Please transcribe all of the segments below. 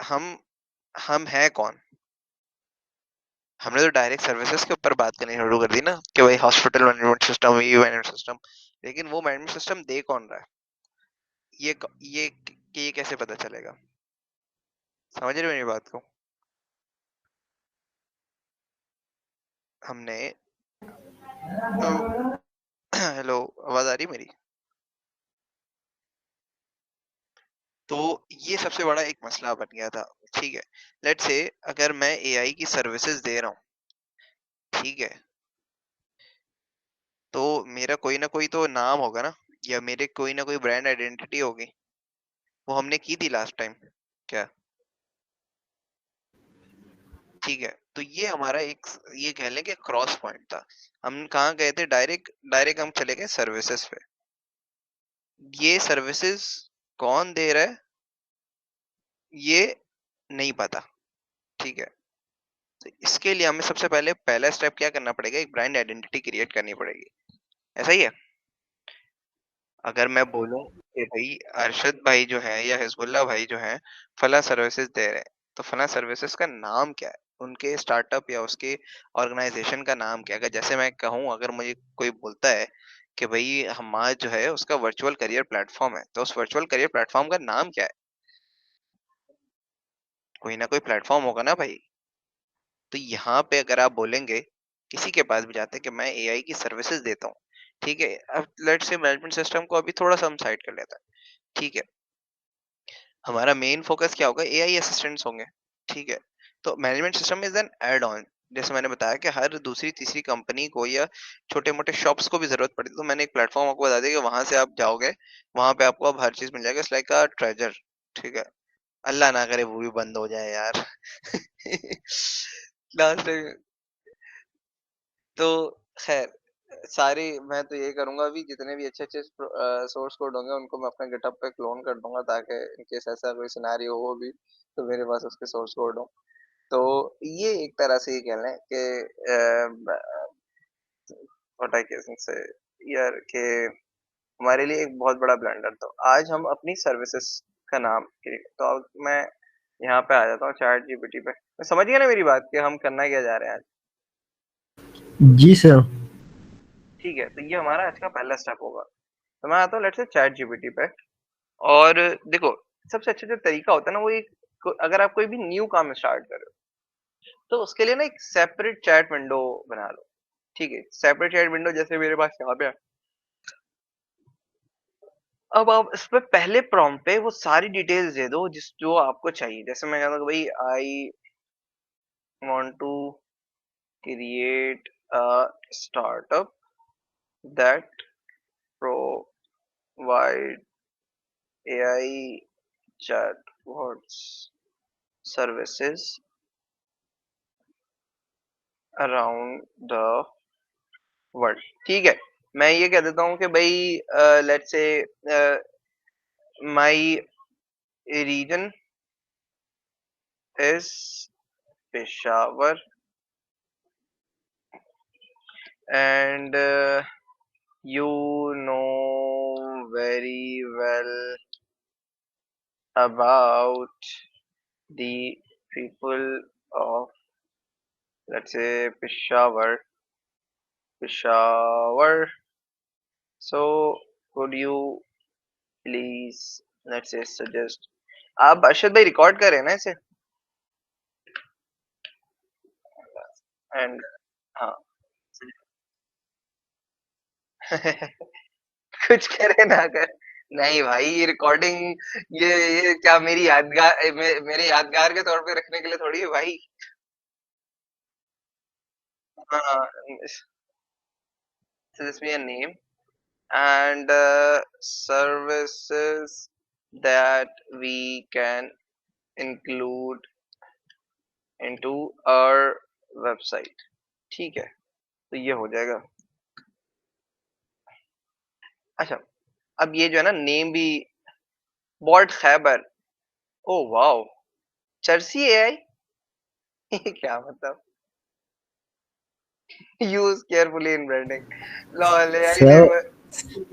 हम हैं कौन? हमने तो डायरेक्ट सर्विसेज के ऊपर बात करनी शुरू कर दी ना कि भाई हॉस्पिटल मैनेजमेंट सिस्टम, ये मैनेजमेंट सिस्टम, लेकिन वो मैनेजमेंट सिस्टम दे कौन रहा है? ये कैसे पता चलेगा? समझ रहे हो मेरी बात को? हमने हेलो, आवाज आ रही मेरी? तो ये सबसे बड़ा एक मसला बन गया था। ठीक है, लेट्स से अगर मैं एआई की सर्विसेज दे रहा हूँ, ठीक है, तो मेरा कोई ना कोई तो नाम होगा ना, या मेरे कोई ना कोई ब्रांड आइडेंटिटी होगी। वो हमने की थी लास्ट टाइम क्या? ठीक है, तो ये हमारा एक, ये कह लें कि क्रॉस पॉइंट था। हम कहाँ गए थे? डायरेक्ट डायरेक्ट हम चले गए सर्विसेज पे। ये सर्विसेज कौन दे रहा है ये नहीं पता। ठीक है, तो इसके लिए हमें सबसे पहले पहला स्टेप क्या करना पड़ेगा? एक ब्रांड आइडेंटिटी क्रिएट करनी पड़ेगी। ऐसा ही है। अगर मैं बोलूं कि भाई अरशद भाई जो है या हिजबुल्ला भाई जो है फला सर्विसेज दे रहे हैं, तो फला सर्विसेज का नाम क्या है? उनके स्टार्टअप या उसके ऑर्गेनाइजेशन का नाम क्या है? अगर जैसे मैं कहूँ, अगर मुझे कोई बोलता है कि भाई हमारा जो है उसका वर्चुअल करियर प्लेटफॉर्म है, तो उस वर्चुअल करियर प्लेटफॉर्म का नाम क्या है? कोई ना कोई प्लेटफॉर्म होगा ना भाई। तो यहाँ पे अगर आप बोलेंगे, किसी के पास भी जाते हैं कि मैं एआई की सर्विसेज देता हूँ, ठीक है, अब लेट्स से मैनेजमेंट सिस्टम को अभी थोड़ा सा हम साइड कर लेते हैं, ठीक है, हमारा मेन फोकस क्या होगा? एआई असिस्टेंट्स होंगे, ठीक है। तो management system is an add on. जैसे मैंने बताया कि हर दूसरी तीसरी कंपनी को या छोटे मोटे शॉप्स को भी जरूरत पड़ती है, तो मैंने एक प्लेटफॉर्म आपको बता दिया कि वहां से आप जाओगे, वहां पे आपको अब हर चीज मिल जाएगा, इट्स लाइक अ ट्रेजर। ठीक है, अल्लाह ना करे वो भी बंद हो जाए यार। लास्ट टाइम तो, खैर, सारे, मैं तो ये करूंगा अभी जितने भी अच्छे अच्छे सोर्स कोड होंगे उनको मैं अपने गिटहब पे क्लोन कर दूंगा, ताकि इनकेस ऐसा कोई सिनेरियो हो भी तो मेरे पास उसके सोर्स कोड हो। तो ये एक तरह से ये कह लें कि व्हाट आई कैन से यार, कि हमारे लिए एक बहुत बड़ा ब्लेंडर। तो आज हम अपनी सर्विसेज का नाम तो अब मैं यहाँ पे आ जाता हूँ चैट जीपीटी पे। मैं समझ गया ना मेरी बात कि हम करना क्या जा रहे हैं आज? जी सर। ठीक है, तो ये हमारा आज का पहला स्टेप होगा। तो मैं आता हूँ लेट्स से चैट जीपीटी पे। और देखो, सबसे अच्छा जो तरीका होता है ना, वो एक, अगर आप कोई भी न्यू काम स्टार्ट कर रहे हो, तो उसके लिए ना एक सेपरेट चैट विंडो बना लो। ठीक है, सेपरेट चैट विंडो जैसे मेरे पास यहाँ पे है। अब आप इस पे पहले प्रॉम्प्ट पे वो सारी डिटेल्स दे दो जिस जो आपको चाहिए। जैसे मैं कहता हूँ कि भाई I want to create a startup that provide AI chatbots services around the world. ठीक है, मैं ये कह देता हूँ कि भाई let's say my region is Peshawar and you know very well about the people of, let's say, Peshawar. So could you please, let's say, suggest? आप अर्शद भाई रिकॉर्ड कर रहे हैं ना इसे? एंड हाँ। कुछ करे ना कर। नहीं भाई, ये रिकॉर्डिंग, ये क्या मेरी यादगार, मेरे यादगार के तौर पे रखने के लिए थोड़ी है भाई। हाँ, this be a name and services that we can include into our website। ठीक है, तो ये हो जाएगा। अच्छा, अब ये जो है ना नेम भी, bot Khyber, oh wow, Charsi AI. क्या मतलब? Use carefully in branding, lol AI ने सर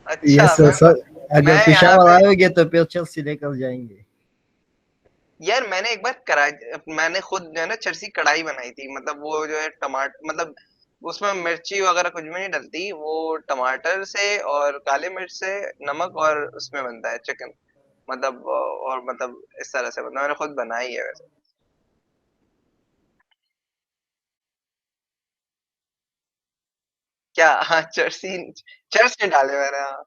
अच्छा यस सर मैं सर। अगर मैं यहाँ पिशावर पे आओगे तो फिर चेल्सी लेकर जाएंगे। यार, मैंने एक बार मैंने खुद जो है ना चरसी कढ़ाई बनाई थी, मतलब वो जो है टमाटर, मतलब उसमें मिर्ची वगैरह कुछ भी नहीं डलती, वो टमाटर से और काले मिर्च से, नमक और उसमें बनता है चिकन, मतलब और मतलब इस तरह से बनता है, मैंने खुद बनाई है वैसे। क्या? हाँ, चर्सी, चर्च नहीं डाले मैंने, हाँ।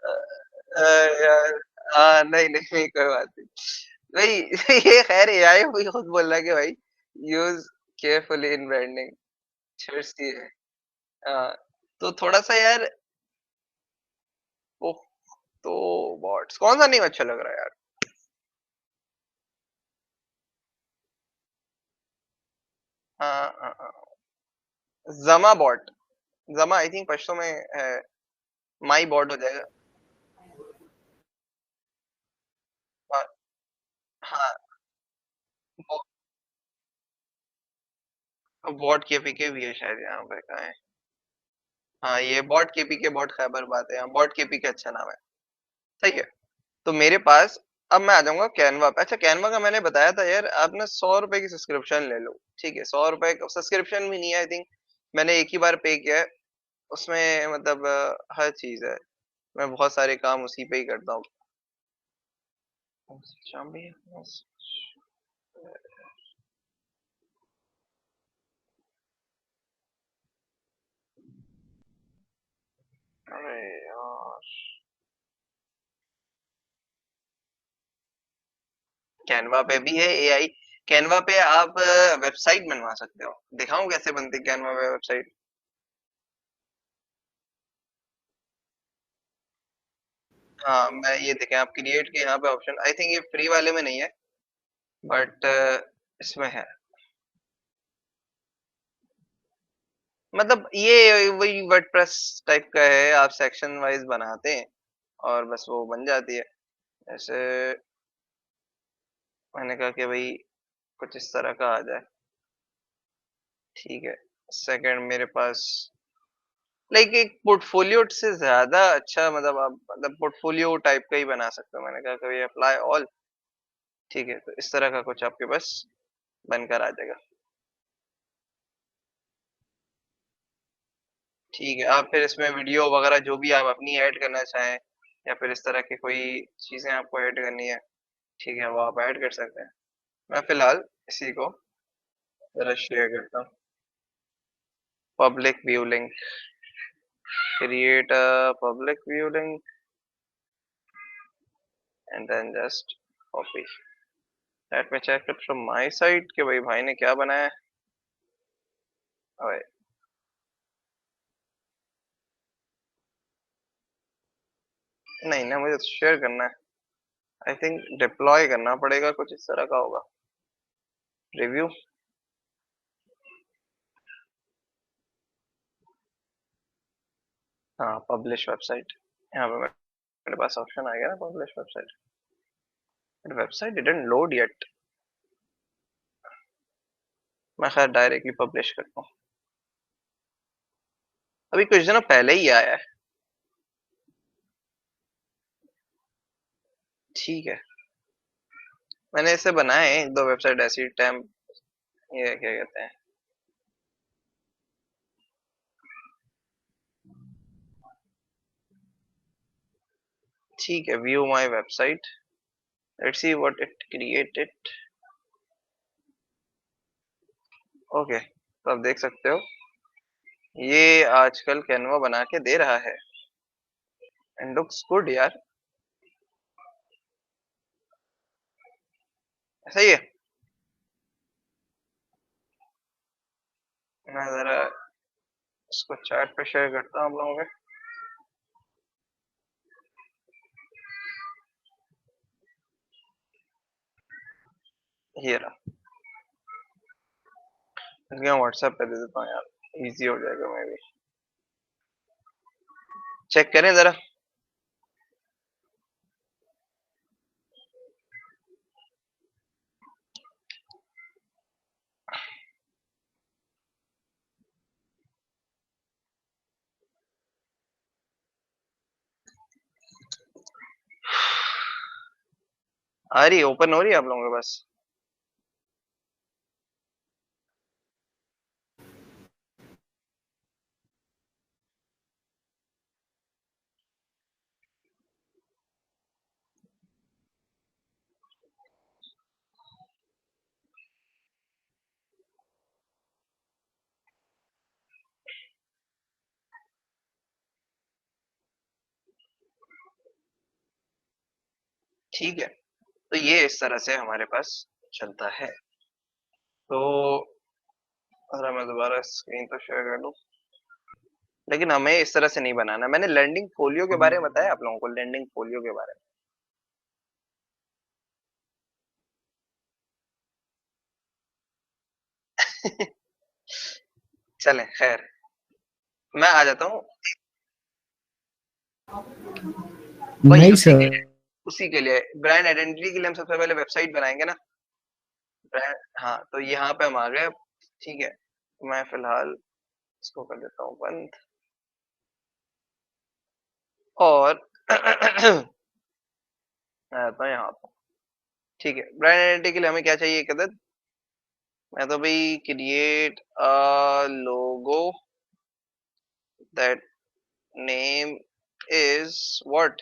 अ, यार, हाँ, नहीं नहीं नहीं, कोई बात नहीं भाई। ये खैर एआई भी खुद बोल रहा है कि भाई यूज केयरफुली इन ब्रांडिंग, चर्ची है। हाँ, तो थोड़ा सा यार, ओह, तो बॉट्स कौन सा नहीं अच्छा लग रहा है यार? हाँ हाँ हाँ, जमा बॉट, जमा आई थिंक पश्तो में है, माई बॉट हो जाएगा। हाँ हाँ, बॉट केपीके भी है शायद यहाँ पे, कहाँ है? हाँ, ये बॉट केपीके, बॉट खैबर बात है, हाँ, बॉट केपीके अच्छा नाम है। सही है। तो मेरे पास, अब मैं आ जाऊंगा कैनवा पे। अच्छा, कैनवा का मैंने बताया था यार, आप ना 100 रुपए की सब्सक्रिप्शन ले लो, ठीक है? 100 रुपए का सब्सक्रिप्शन भी नहीं है आई थिंक, मैंने एक ही बार पे किया है। उसमें मतलब हर चीज है, मैं बहुत सारे काम उसी पे ही करता हूँ। शाम भी है। अरे यार, कैनवा पे भी है एआई। कैनवा पे आप वेबसाइट बनवा सकते हो, दिखाऊं कैसे बनती है कैनवा पे वेबसाइट? हाँ, मैं ये देखें, आप क्रिएट के यहाँ पे ऑप्शन, आई थिंक ये फ्री वाले में नहीं है, बट इसमें है। मतलब ये वही वर्डप्रेस टाइप का है, आप सेक्शन वाइज बनाते हैं और बस वो बन जाती है। जैसे मैंने कहा कि भाई कुछ इस तरह का आ जाए, ठीक है। सेकंड मेरे पास लाइक एक पोर्टफोलियो से ज्यादा अच्छा, मतलब आप मतलब पोर्टफोलियो टाइप का ही बना सकते हो। मैंने कहा कि अप्लाई ऑल, ठीक है, तो इस तरह का कुछ आपके पास बनकर आ जाएगा। ठीक है, आप फिर इसमें वीडियो वगैरह जो भी आप अपनी ऐड करना चाहें, या फिर इस तरह की कोई चीजें आपको ऐड करनी है, ठीक है, वो आप ऐड कर सकते हैं। मैं फिलहाल इसी को जरा शेयर करता हूँ। Public view link, create a public view link and then just copy. Let me check it from my side कि भाई भाई ने क्या बनाया है। ओए, नहीं ना, मुझे तो शेयर करना है। आई थिंक डिप्लॉय करना पड़ेगा, कुछ इस तरह का होगा। रिव्यू, हाँ, पब्लिश वेबसाइट, यहाँ पे मेरे पास ऑप्शन आ गया ना, publish website. But website didn't load yet. मैं खैर डायरेक्टली पब्लिश करता हूँ, अभी कुछ दिनों पहले ही आया है। ठीक है, मैंने इसे बनाए एक दो वेबसाइट ऐसी टाइम, ये क्या कहते हैं, ठीक है, view my website, let's see what it created. Okay, तो आप देख सकते हो, ये आजकल कैनवा बना के दे रहा है एंड लुक्स गुड यार। सही है। मैं जरा इसको चैट पे शेयर करता हूँ आप लोगों के। ये रहा, इसलिए व्हाट्सएप पे दे देता हूँ यार, इजी हो जाएगा। मैं भी चेक करें जरा। आ रही है, ओपन हो रही है आप लोगों के पास? ठीक है, तो ये इस तरह से हमारे पास चलता है। तो अगर मैं दोबारा स्क्रीन तो शेयर कर दूं, लेकिन हमें इस तरह से नहीं बनाना। मैंने लैंडिंग फोलियो के बारे में बताया आप लोगों को, लैंडिंग फोलियो के बारे में। चलें, खैर, मैं आ जाता हूँ वही नहीं उसी के लिए। सर। उसी के लिए ब्रांड आइडेंटिटी के लिए हम सबसे पहले वेबसाइट बनाएंगे ना। ब्रांड, हाँ, तो यहाँ पे हम आ गए। ठीक है, मैं फिलहाल इसको कर देता हूँ बंद, और मैं आता हूँ यहाँ पर। ठीक है, ब्रांड आइडेंटिटी के लिए हमें क्या चाहिए, एक अदद। मैं तो भाई create a logo that name is what,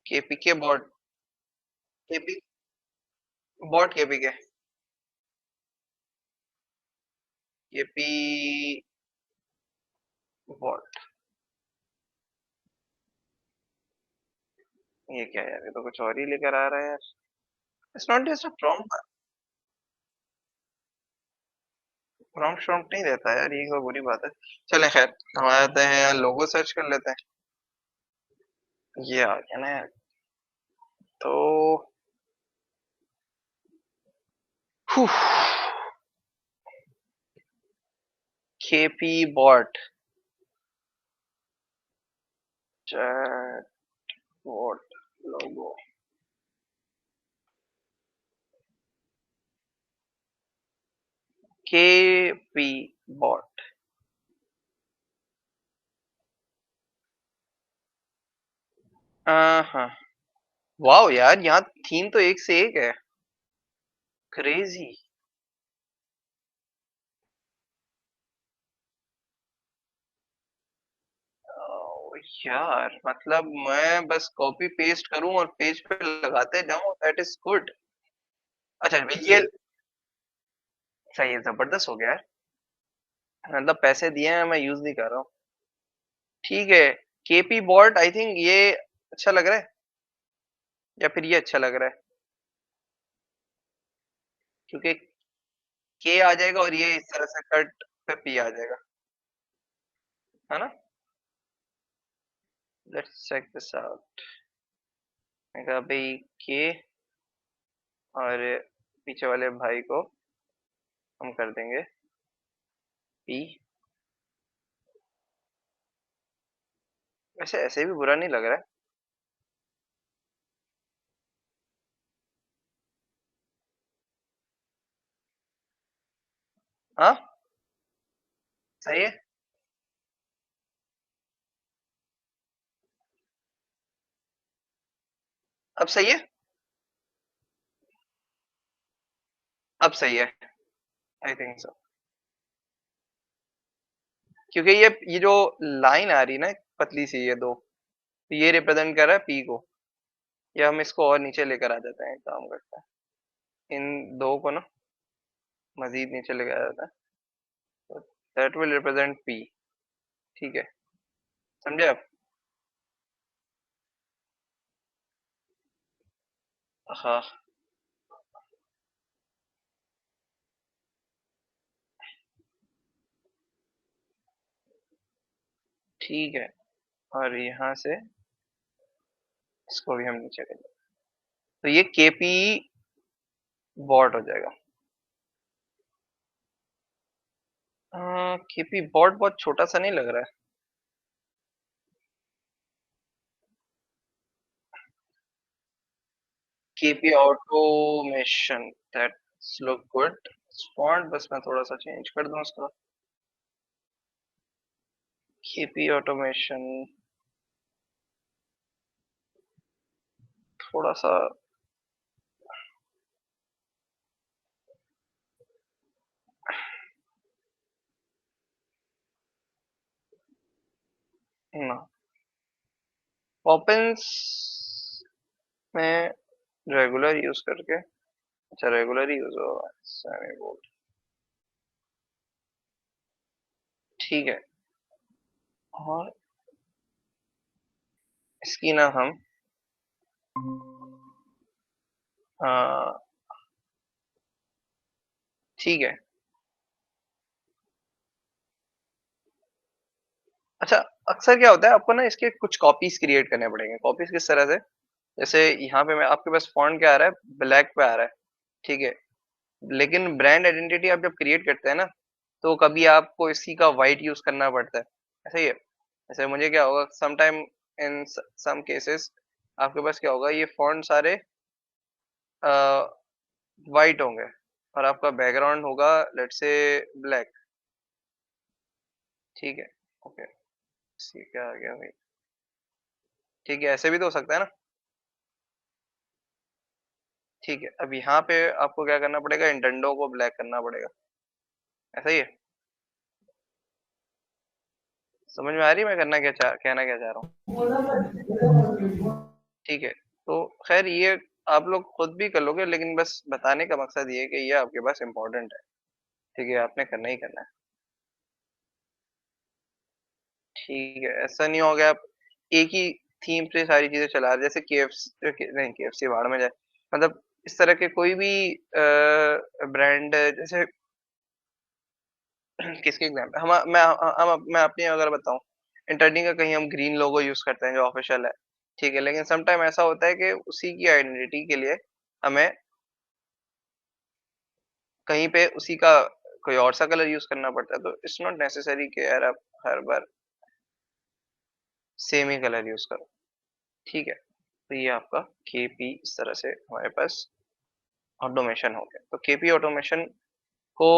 KPK bot, KP bot, KPK, KP bot. ये क्या यार, ये तो कुछ और ही लेकर आ रहा है यार। It's not just a prompt. Prompt शॉम्प्ट नहीं देता यार, ये कोई बुरी बात है। चलें, खैर, हम आते हैं, लोगो सर्च कर लेते हैं। ये आ गया ना यार। तो केपी बॉट, चैट बॉट लोगो, केपी बॉट। हाँ, वाओ यार, यहाँ थीम तो एक से एक है। क्रेजी। यार मतलब मैं बस कॉपी पेस्ट करूं और पेज पे लगाते जाऊं, दैट इज गुड। अच्छा, ये सही है, जबरदस्त हो गया है। मतलब पैसे दिए हैं, मैं यूज नहीं कर रहा हूँ। ठीक है, केपी बॉट, आई थिंक ये अच्छा लग रहा है, या फिर ये अच्छा लग रहा है, क्योंकि के आ जाएगा और ये इस तरह से कट पे पी आ जाएगा, है ना। Let's check this out. मैं कहा भाई के, और पीछे वाले भाई को हम कर देंगे पी। वैसे ऐसे भी बुरा नहीं लग रहा है। हाँ, सही है। अब सही है। अब सही है, आई थिंक सो। क्योंकि ये जो लाइन आ रही है ना, पतली सी, ये दो, तो ये रिप्रेजेंट कर रहा है पी को। या हम इसको और नीचे लेकर आ जाते हैं, एक काम करते हैं, इन दो को ना मजीद नीचे लेकर आ जाता है, तो दैट विल रिप्रेजेंट पी। ठीक है, समझे आप? हाँ, ठीक है, और यहाँ से इसको भी हम नीचे कर देंगे, तो ये केपी बॉट हो जाएगा। केपी बॉट बहुत छोटा सा नहीं लग रहा है? KP automation, that's look good. Font बस मैं थोड़ा सा चेंज कर दूं उसका। केपी ऑटोमेशन थोड़ा सा ना ओपन्स में रेगुलर यूज करके, अच्छा रेगुलर यूज होगा सेमी बोल्ड, ठीक है। और इसकी ना हम ठीक है। अच्छा, अक्सर क्या होता है आपको ना इसके कुछ कॉपीज क्रिएट करने पड़ेंगे। कॉपीज किस तरह से, जैसे यहाँ पे मैं आपके पास फॉन्ट क्या आ रहा है, ब्लैक पे आ रहा है, ठीक है। लेकिन ब्रांड आइडेंटिटी आप जब क्रिएट करते हैं ना, तो कभी आपको इसी का वाइट यूज करना पड़ता है, ऐसा ही है। जैसे मुझे क्या होगा सम टाइम, इन सम केसेस आपके पास क्या होगा, ये फॉन्ट सारे वाइट होंगे और आपका बैकग्राउंड होगा लेट्स से ब्लैक, ठीक है। ओके, क्या आ गया भाई, ठीक है, ऐसे भी तो हो सकता है ना। ठीक है, अब यहाँ पे आपको क्या करना पड़ेगा, इन डंडों को ब्लैक करना पड़ेगा, ऐसा ही है। समझ में आ रही है मैं कहना क्या चाह रहा हूँ। ठीक है, तो खैर ये आप लोग खुद भी कर लोगे, लेकिन बस बताने का मकसद ये है कि ये आपके पास इम्पोर्टेंट है, ठीक है, आपने करना ही करना है। ठीक है, ऐसा नहीं हो गया आप एक ही थीम से सारी चीजें चला रहे, जैसे केएफसी, नहीं केएफसी भाड़ में जाए, मतलब इस तरह के कोई भी ब्रांड, जैसे किसके एग्जाम्पल मैं अपनी अगर बताऊं, इंटरनी का कहीं हम ग्रीन लोगो यूज करते हैं जो ऑफिशियल है, ठीक है, लेकिन सम टाइम ऐसा होता है कि उसी की आइडेंटिटी के लिए हमें कहीं पे उसी का कोई और सा कलर यूज करना पड़ता है, तो इट्स नॉट नेसेसरी कि यार आप हर बार सेम ही कलर यूज करो, ठीक है। तो ये आपका केपी इस तरह से हमारे पास ऑटोमेशन हो गया। तो केपी ऑटोमेशन को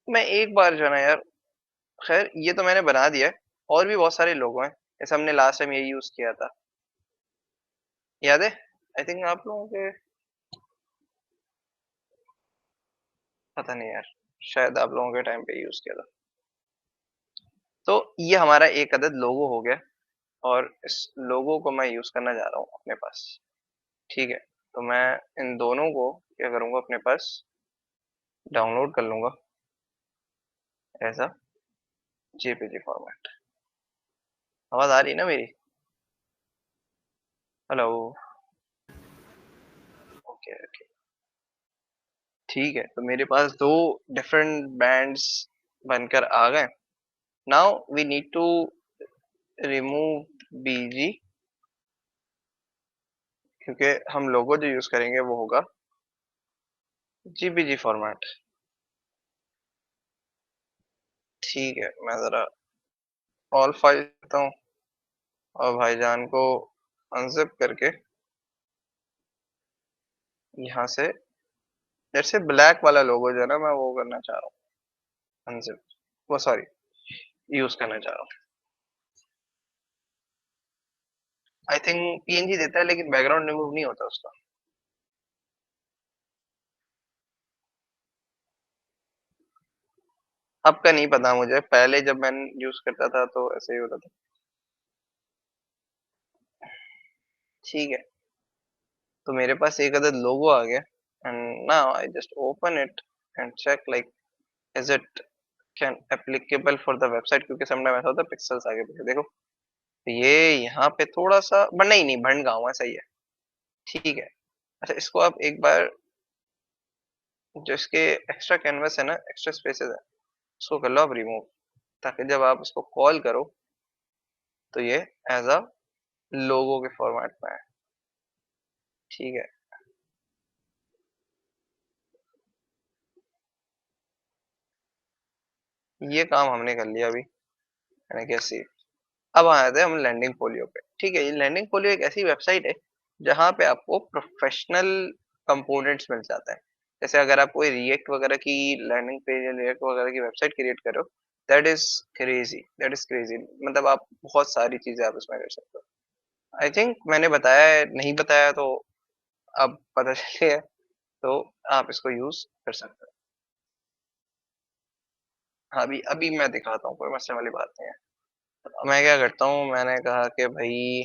मैं एक बार जो है ना यार, खैर ये तो मैंने बना दिया है, और भी बहुत सारे लोगों हैं, जैसे हमने लास्ट टाइम यही यूज किया था, याद है, आई थिंक आप लोगों के, पता नहीं यार, शायद आप लोगों के टाइम पे यूज किया था। तो ये हमारा एक अदद लोगो हो गया, और इस लोगो को मैं यूज करना जा रहा हूँ अपने पास, ठीक है। तो मैं इन दोनों को क्या करूंगा, अपने पास डाउनलोड कर लूंगा एज अ जेपीजी फॉर्मेट। आवाज आ रही है ना मेरी, हेलो, ओके ओके, ठीक है। तो मेरे पास दो डिफरेंट बैंड्स बनकर आ गए। Now we need to remove BG, क्योंकि हम लोगो जो यूज करेंगे वो होगा जेपीजी फॉर्मेट, ठीक है। मैं जरा ऑल फाइल करता हूँ और भाईजान को अनजिप करके यहाँ से, जैसे ब्लैक वाला लोगो जो है ना, मैं वो करना चाह रहा हूँ अनजिप, वो सॉरी यूज करना चाह रहा हूँ। आई थिंक पीएनजी देता है, लेकिन बैकग्राउंड रिमूव नहीं होता उसका। अब का नहीं पता मुझे, पहले जब मैं यूज करता था तो ऐसे ही होता था, ठीक है। तो मेरे पास एक अदद लोगो आ गया, and now I just open it and check like is it can applicable for the website, क्योंकि समटाइम ऐसा होता है पिक्सेल्स आगे पीछे देखो। तो ये यहाँ पे थोड़ा सा नहीं नहीं भंड गया हूँ, सही है, ठीक है। अच्छा, इसको आप एक बार, जो इसके एक्स्ट्रा कैनवस है ना, एक्स्ट्रा स्पेसेस है, उसको कर लो आप रिमूव, ताकि जब आप इसको कॉल करो तो ये एज अ लोगो के फॉर्मेट में है, ठीक है। ये काम हमने कर लिया अभी, मैंने कैसे, अब आए थे हम लैंडिंग फोलियो पे, ठीक है। ये लैंडिंग फोलियो एक ऐसी वेबसाइट है जहाँ पे आपको प्रोफेशनल कंपोनेंट्स मिल जाते हैं। जैसे अगर आप कोई रिएक्ट वगैरह की लैंडिंग पेज या रिएक्ट वगैरह की वेबसाइट क्रिएट करो, that is crazy, that is crazy, मतलब आप बहुत सारी चीजें आप इसमें कर सकते हो, आई थिंक मैंने बताया है, नहीं बताया तो अब पता चल गया है, तो आप इसको यूज कर सकते हो। हाँ, अभी अभी मैं दिखाता हूँ, कोई मसले वाली बात नहीं है। तो मैं क्या करता हूँ, मैंने कहा कि भाई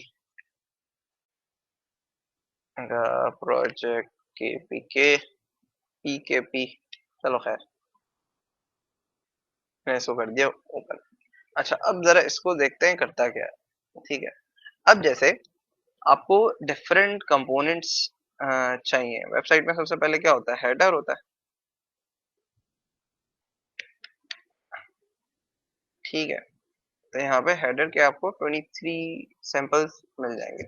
प्रोजेक्ट के पी चलो खैर, मैंने इसको कर दिया ओपन। अच्छा, अब जरा इसको देखते हैं करता क्या है। ठीक है, अब जैसे आपको डिफरेंट कंपोनेंट्स चाहिए वेबसाइट में। सबसे पहले क्या होता है, हेडर होता है। ठीक है, तो यहाँ पे हेडर के आपको 23 सैंपल्स मिल जाएंगे।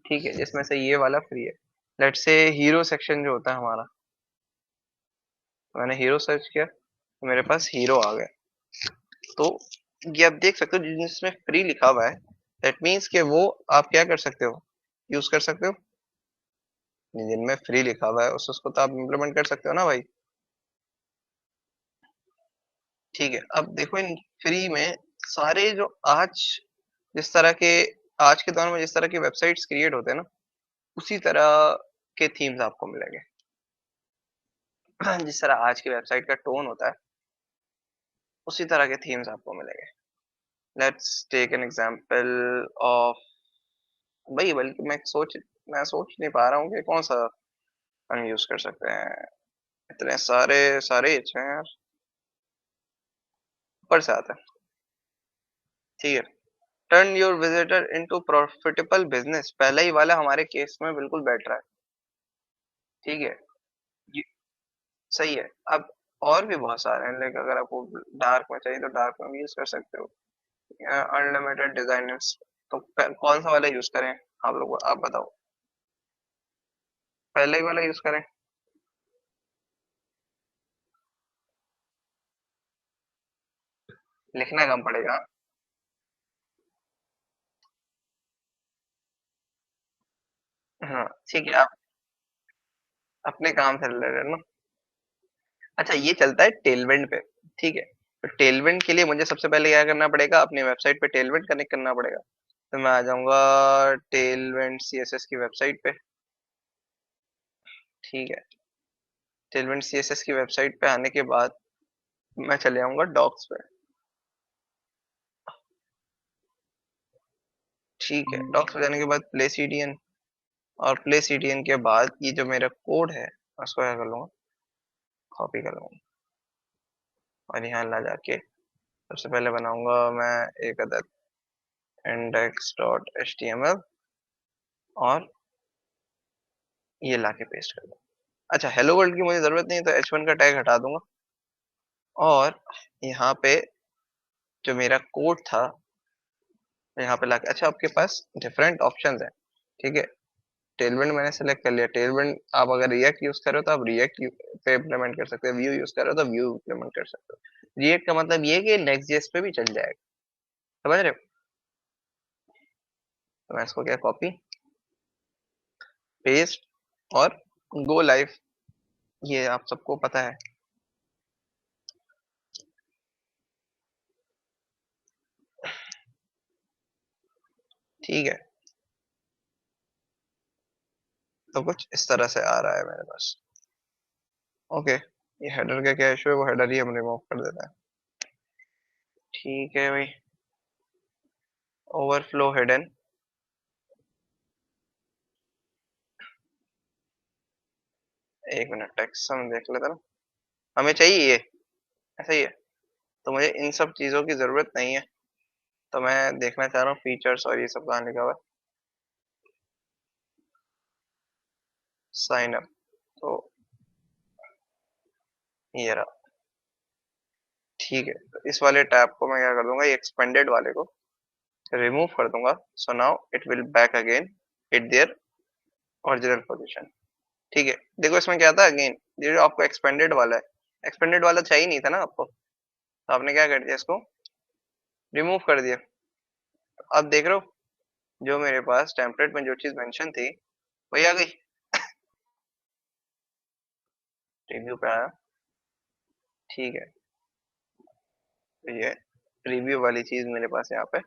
ठीक है, जिसमें से ये वाला फ्री है। लेट्स से हीरो सेक्शन जो होता है हमारा, मैंने हीरो सर्च किया तो मेरे पास हीरो आ गया। तो ये आप देख सकते हो, जिसमें फ्री लिखा हुआ है, दैट मीन्स कि वो आप क्या कर सकते हो, यूज कर सकते हो। जिनमें फ्री लिखा हुआ है उसको तो आप इम्प्लीमेंट कर सकते हो ना भाई। ठीक है, अब देखो इन फ्री में सारे जो जिस तरह के आज के दौर में जिस तरह की वेबसाइट्स क्रिएट होते हैं ना, उसी तरह के थीम्स आपको मिलेंगे। जिस तरह आज की वेबसाइट का टोन होता है, उसी तरह के थीम्स आपको मिलेंगे। Let's take an example of, भाई बल्कि मैं सोच नहीं पा रहा हूँ कि कौन सा हम यूज कर सकते हैं। इतने सारे सारे ही अच्छे हैं यार। ऊपर से आता है। ठीक है, turn your visitor into profitable business, पहला ही वाला हमारे केस में बिल्कुल बैठ रहा है। ठीक है, ये सही है। अब और भी बहुत सारे हैं, लाइक अगर आपको डार्क में चाहिए तो डार्क में भी यूज कर सकते हो। अनलिमिटेड डिजाइनर्स, तो कौन सा वाला यूज करें, आप बताओ। पहले ही वाला यूज करें। लिखना कम पड़ेगा। हाँ ठीक है, आप अपने काम से रिलेटेड ना। अच्छा, ये चलता है टेलविंड पे। ठीक है, तो टेलविंड के लिए मुझे सबसे पहले क्या करना पड़ेगा, अपनी वेबसाइट पे टेलविंड कनेक्ट करना पड़ेगा। तो मैं आ जाऊंगा टेलविंड सीएसएस की वेबसाइट पे। ठीक है, टेलविंड सीएसएस की वेबसाइट पे आने के बाद मैं चले आऊंगा डॉक्स पे। ठीक है, डॉक्स पे जाने के बाद प्ले सीडीएन, और प्ले सीडीएन के बाद ये जो मेरा कोड है, उसको क्या कर लूंगा, कॉपी कर लूंगा, और यहाँ ला जाके सबसे पहले बनाऊंगा मैं एक अदद index dot H T M L, और ये लाके पेस्ट कर दूंगा। अच्छा, हेलो वर्ल्ड की मुझे जरूरत नहीं है, तो H1 का टैग हटा दूंगा। और यहाँ पे जो मेरा कोड था, यहाँ पे लाके, अच्छा आपके पास डिफरेंट ऑप्शंस हैं। ठीक है, टेलविंड मैंने सेलेक्ट कर लिया। टेलविंड आप अगर रिएक्ट यूज कर रहे हो तो आप रिएक्ट पे इम्प्लीमेंट कर सकते हो, व्यू यूज कर रहे हो तो व्यू इम्प्लीमेंट कर सकते हो। रिएक्ट का मतलब ये है कि नेक्स्ट जेएस पे भी चल जाएगा। समझ रहे हो। तो मैं इसको क्या, कॉपी पेस्ट और गो लाइव, ये आप सबको पता है। ठीक है, तो कुछ इस तरह से आ रहा है मेरे पास। ओके, ये हेडर का क्या इशू है, वो हेडर ही हम रिमूव कर देते हैं। ठीक है भाई, ओवरफ्लो हिडन। एक मिनट, टेक्स्ट हम देख लेते हैं ना, हमें चाहिए ये, ऐसा ही है। तो मुझे इन सब चीजों की जरूरत नहीं है। तो मैं देखना चाह रहा हूँ फीचर्स और ये सब कहाँ लिखा हुआ है। साइन अप, तो ये रहा। ठीक है, तो इस वाले टैब को मैं क्या कर दूंगा, ये एक्सपेंडेड वाले को रिमूव कर दूंगा। So now it will back again it their original position. ठीक है, देखो इसमें क्या था अगेन, ये जो आपको एक्सपेंडेड वाला है, एक्सपेंडेड वाला चाहिए नहीं था ना आपको, तो आपने क्या कर दिया, इसको रिमूव कर दिया। अब देख रहे हो, जो मेरे पास टेम्पलेट में जो चीज मेंशन थी वही आ गई। रिव्यू पे आया। ठीक है, तो ये रिव्यू वाली चीज मेरे पास यहाँ पे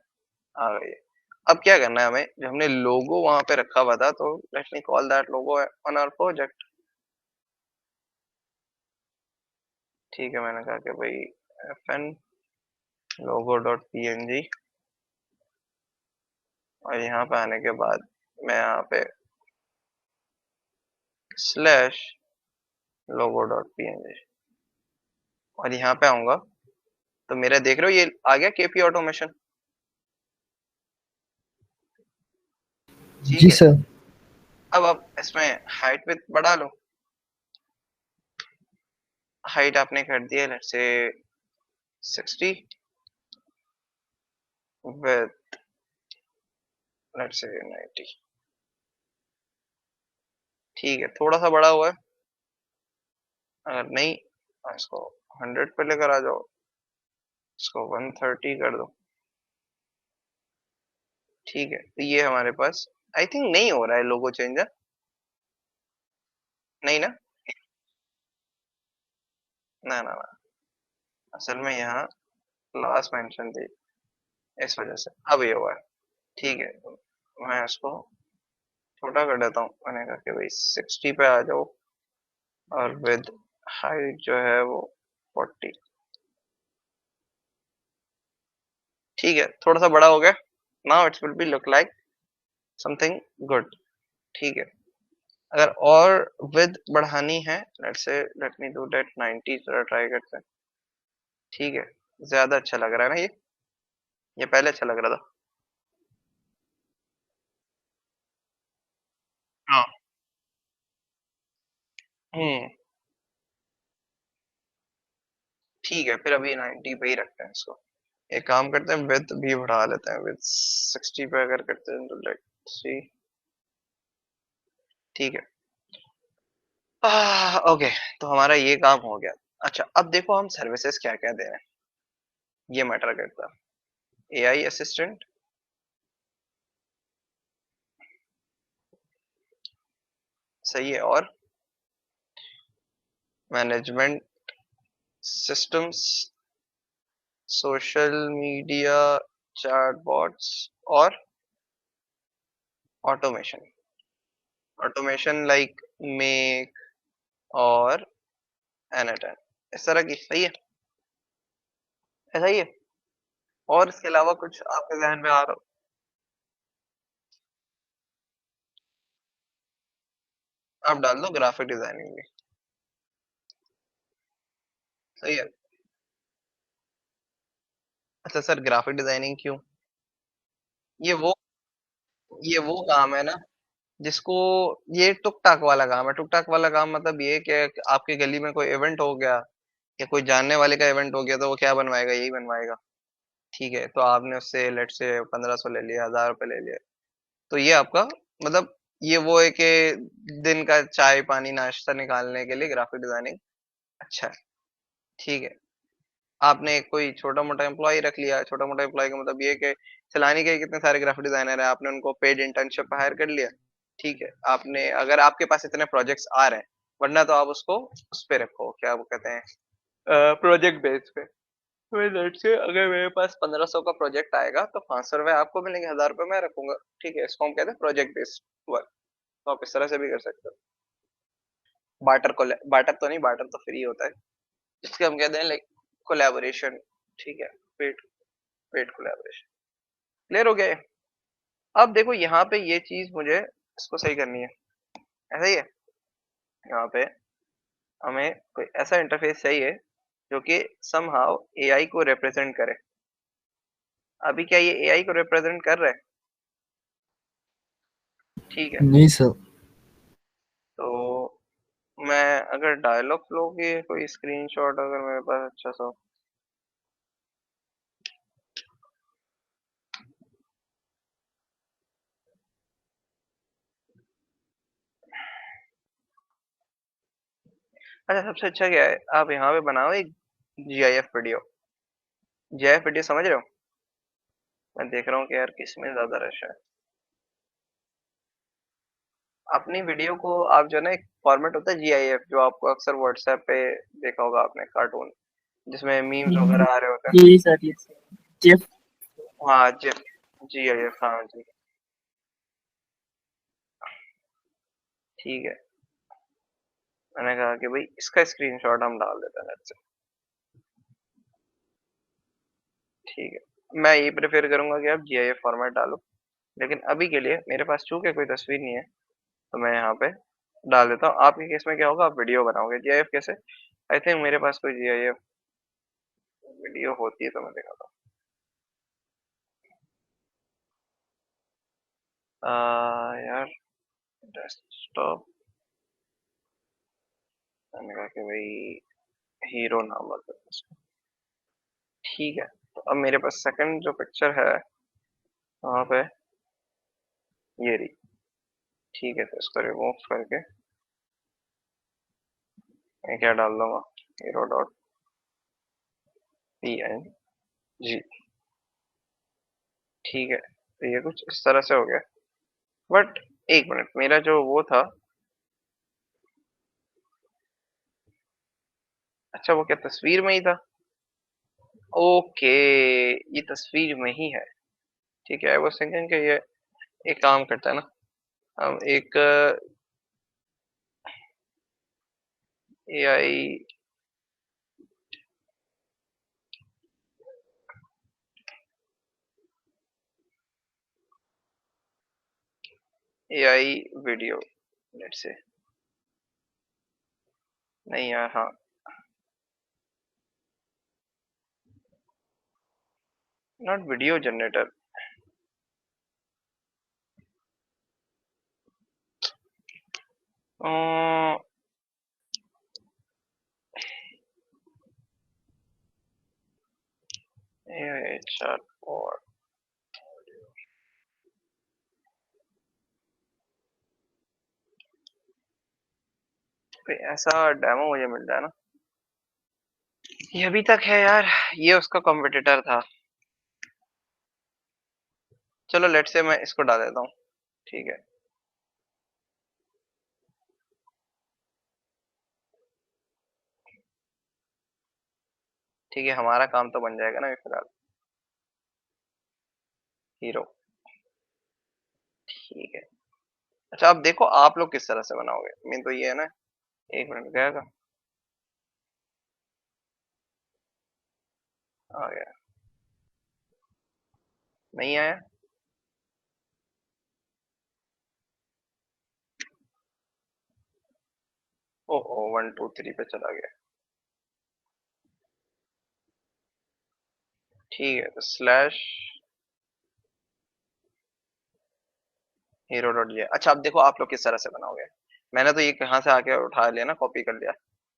आ गई है। अब क्या करना है हमें, जो हमने लोगो वहां पे रखा हुआ था, तो let me call that logo on our project. ठीक है, मैंने कहा कि भाई fn logo डॉट png, और यहाँ पे आने के बाद मैं यहाँ पे स्लैश logo डॉट png, और यहाँ पे आऊंगा तो मेरा देख रहे हो ये आ गया केपी ऑटोमेशन। ठीक जी है, सर। अब आप इसमें हाइट विड्थ बढ़ा लो। हाइट आपने कर दी है let's say 60, width let's say 90। ठीक है, थोड़ा सा बड़ा हुआ है, अगर नहीं इसको 100 पे लेकर आ जाओ, इसको 130 कर दो। ठीक है, तो ये हमारे पास आई थिंक नहीं हो रहा है लोगो चेंज, नहीं ना, ना ना ना, असल में यहाँ क्लास मेंशन थी, इस वजह से अब ये हुआ है। ठीक है, तो मैं इसको छोटा कर देता हूँ, मैंने कहा कि भाई 60 पे आ जाओ, और विद हाइट जो है वो 40। ठीक है, थोड़ा सा बड़ा हो गया, now it's will be look like something good. ठीक है, अगर और विद बढ़ानी है, let's say let me do that 90 जरा ट्राई करते हैं। ठीक है, ज्यादा अच्छा लग रहा है ना ये पहले अच्छा लग रहा था। हाँ। हम्म। ठीक है, फिर अभी 90 पे ही रखते हैं इसको। एक काम करते हैं, विद भी बढ़ा लेते हैं, विद 60 पे अगर करते हैं तो लेट्स सी। ठीक है, ओके, तो हमारा ये काम हो गया। अच्छा, अब देखो हम सर्विसेज क्या क्या दे रहे हैं, ये मैटर करता है। एआई असिस्टेंट, सही है, और management systems, social media, chatbots, और ऑटोमेशन। ऑटोमेशन लाइक मेक और एनाटन, इस तरह की, सही है, ऐसा ही है। और इसके अलावा कुछ आपके जहन में आ रहा हो? आप डाल दो ग्राफिक डिजाइनिंग भी, सही है। अच्छा सर, ग्राफिक डिजाइनिंग क्यों? ये वो ये वो काम है ना जिसको, ये टुक टाक वाला काम है। टुक टाक वाला काम मतलब ये कि आपके गली में कोई इवेंट हो गया, या कोई जानने वाले का इवेंट हो गया, तो वो क्या बनवाएगा, यही बनवाएगा। ठीक है, तो आपने उससे लेट से 1500 ले लिया, 1000 रुपये ले लिया, तो ये आपका मतलब ये वो है कि दिन का चाय पानी नाश्ता निकालने के लिए ग्राफिक डिजाइनिंग अच्छा है। ठीक है, आपने कोई छोटा मोटा एम्प्लॉय रख लिया, छोटा मोटा एम्प्लॉय का मतलब ये कि चलाने के कितने सारे ग्राफिक डिजाइनर है, आपने उनको पेड इंटर्नशिप पे हायर कर लिया। ठीक है, आपने अगर आपके पास इतने प्रोजेक्ट्स आ रहे हैं, वरना तो आप उसको उस पे रखो, क्या वो कहते हैं, प्रोजेक्ट बेस पे। तो लेट से अगर मेरे पास 1500 का प्रोजेक्ट आएगा, तो 500 रुपए आपको मिलेंगे, 1000 रुपए मैं रखूंगा। ठीक है, इसको हम कहते हैं प्रोजेक्ट बेस्ड वर्क। तो आप इस तरह से भी कर सकते हो। बार्टर को, बार्टर तो नहीं, बार्टर तो फ्री होता है, जिसके हम कहते हैं लाइक कोलैबोरेशन। ठीक है, पेड पेड कोलैबोरेशन, क्लियर हो गया ये? अब देखो यहाँ पे ये चीज मुझे इसको सही करनी है, ऐसा ही है। यहाँ पे हमें कोई ऐसा इंटरफेस चाहिए जो कि समहाउ एआई को रिप्रेजेंट करे। अभी क्या ये एआई को रिप्रेजेंट कर रहा है? ठीक है, नहीं सर। तो मैं अगर डायलॉग फ्लो की कोई स्क्रीनशॉट अगर मेरे पास अच्छा सा, अच्छा सबसे अच्छा क्या है, आप यहाँ पे बनाओ एक जीआईएफ वीडियो। जीआईएफ वीडियो समझ रहे हो? मैं देख रहा हूँ कि यार किसमें ज्यादा रश है। अपनी वीडियो को आप जो है ना, एक फॉर्मेट होता है जीआईएफ, जो आपको अक्सर व्हाट्सएप पे देखा होगा आपने, कार्टून जिसमें मीम्स वगैरह आ रहे होते हैं। यही सर, ये जेफ। हाँ जिप, GIF, हाँ जी, ठीक है। मैंने कहा कि भाई इसका स्क्रीनशॉट हम डाल देते हैं नेट से। ठीक है, मैं ये प्रेफर करूंगा कि आप GIF फॉर्मेट डालो, लेकिन अभी के लिए मेरे पास चूंकि कोई तस्वीर नहीं है तो मैं यहाँ पे डाल देता हूँ। आपके केस में क्या होगा, आप वीडियो बनाओगे, GIF कैसे? आई थिंक मेरे पास कोई GIF वीडियो होती है तो मैं दिखाता हूँ। यार, डेस्कटॉप, मैंने कहा कि भाई हीरो नाम रख देते हैं इसको। ठीक है, तो अब मेरे पास सेकंड जो पिक्चर है वहाँ पे ये रही। ठीक है, तो इसको रिमूव करके मैं क्या डाल दूंगा, हीरो डॉट PNG। ठीक है, तो ये कुछ इस तरह से हो गया। बट एक मिनट, मेरा जो वो था, अच्छा वो क्या तस्वीर में ही था? ओके, ये तस्वीर में ही है। ठीक है, आई वाज थिंकिंग कि ये एक काम करता है ना, हम एक AI AI video, let's say, नहीं यार, हाँ, not video generator, AI chatbot। कोई ऐसा डेमो मुझे मिल जाए ना। ये अभी तक है यार, ये उसका कॉम्पिटिटर था। चलो लेट्स से मैं इसको डाल देता हूँ। ठीक है, ठीक है, हमारा काम तो बन जाएगा ना ये फिलहाल, हीरो। ठीक है, अच्छा अब देखो आप लोग किस तरह से बनाओगे, मेन तो ये है ना। एक मिनट गया था, आ गया, नहीं आया। ओहो, 1 2 3 पे चला गया। ठीक है, तो स्लैश हीरो डॉट जे। अच्छा अब देखो आप लोग किस तरह से बनाओगे। मैंने तो ये कहाँ से आके उठा लिया ना, कॉपी कर लिया।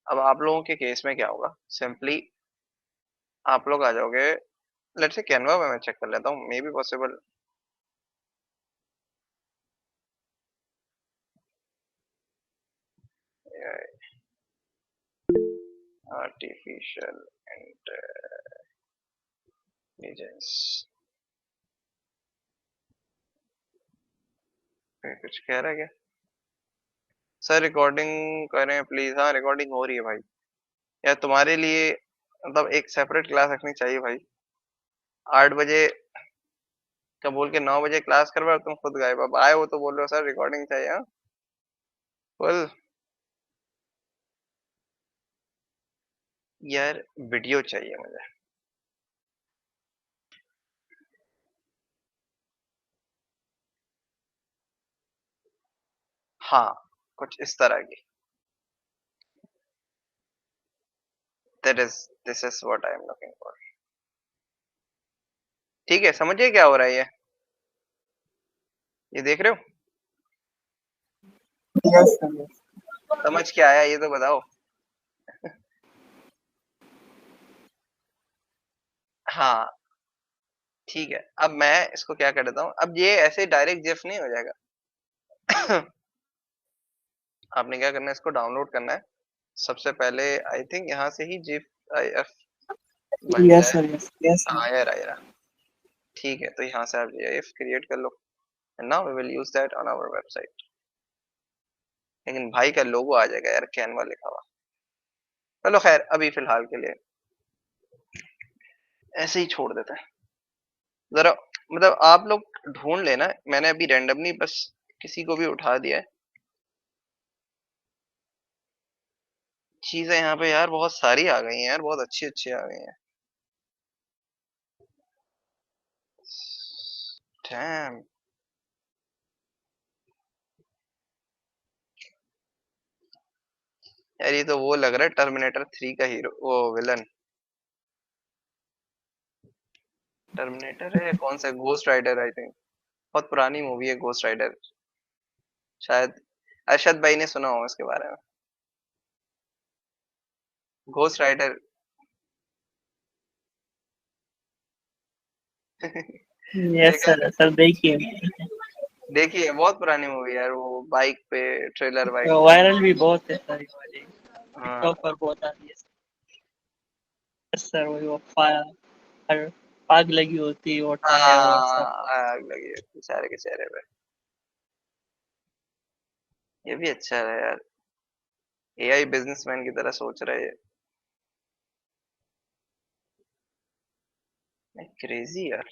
अब आप लोगों के केस में क्या होगा, सिंपली आप लोग आ जाओगे, लेट्स से कैनवा में मैं चेक कर लेता हूँ, may be possible. Artificial intelligence, कुछ कह रहा है क्या? सर रिकॉर्डिंग करें प्लीज, हाँ रिकॉर्डिंग हो रही है भाई। यार तुम्हारे लिए मतलब एक सेपरेट क्लास रखनी चाहिए भाई। 8 बजे का बोल के 9 बजे क्लास करवा, तुम खुद गायब, अब आए हो तो बोल रहे हो सर रिकॉर्डिंग चाहिए, हाँ बोल। यार वीडियो चाहिए मुझे। हाँ, कुछ इस तरह की। That is, this is what I am looking for. ठीक है, समझिए क्या हो रहा है ये देख रहे हो? Yes sir, yes. समझ क्या आया ये तो बताओ। हाँ, ठीक है, अब मैं इसको क्या कर देता हूँ, अब ये ऐसे डायरेक्ट जेफ नहीं हो जाएगा। आपने क्या करना है, इसको डाउनलोड करना है। सबसे पहले आई थिंक यहाँ से ही GIF बन यस जाए। Sir, yes, yes sir. हाँ यार आया। ठीक है, तो यहाँ से आप GIF क्रिएट कर लो, and now we will use that on our website. लेकिन भाई का लोगो आ जाएगा यार, कैनवा लिखा हुआ। चलो खैर, अभी फिलहाल के लिए ऐसे ही छोड़ देते हैं। जरा मतलब आप लोग ढूंढ लेना, मैंने अभी रैंडमली बस किसी को भी उठा दिया है। चीजें यहाँ पे यार बहुत सारी आ गई हैं यार, बहुत अच्छी अच्छी आ गई हैं। डैम यार, ये तो वो लग रहा है टर्मिनेटर 3 का हीरो, वो विलन। टर्मिनेटर है कौन सा, घोस्ट राइडर आई थिंक। बहुत पुरानी मूवी है घोस्ट राइडर। शायद अरशद भाई ने सुना हो इसके बारे में। Ghost rider. यस देखा सर, सर देखिए। देखिए, बहुत पुरानी मूवी यार, वो बाइक पे, ट्रेलर बाइक पे। वायरल भी बहुत है सर ये वाली, हाँ। टिकटॉक पर बहुत आती है। यस सर, वही वो फायर, आग लगी होती है वो टायर और सब। हाँ, आग लगी है बेचारे के चेहरे पे। ये भी अच्छा है यार, एआई बिजनेसमैन की तरह सोच रहे हैं। क्रेजी यार।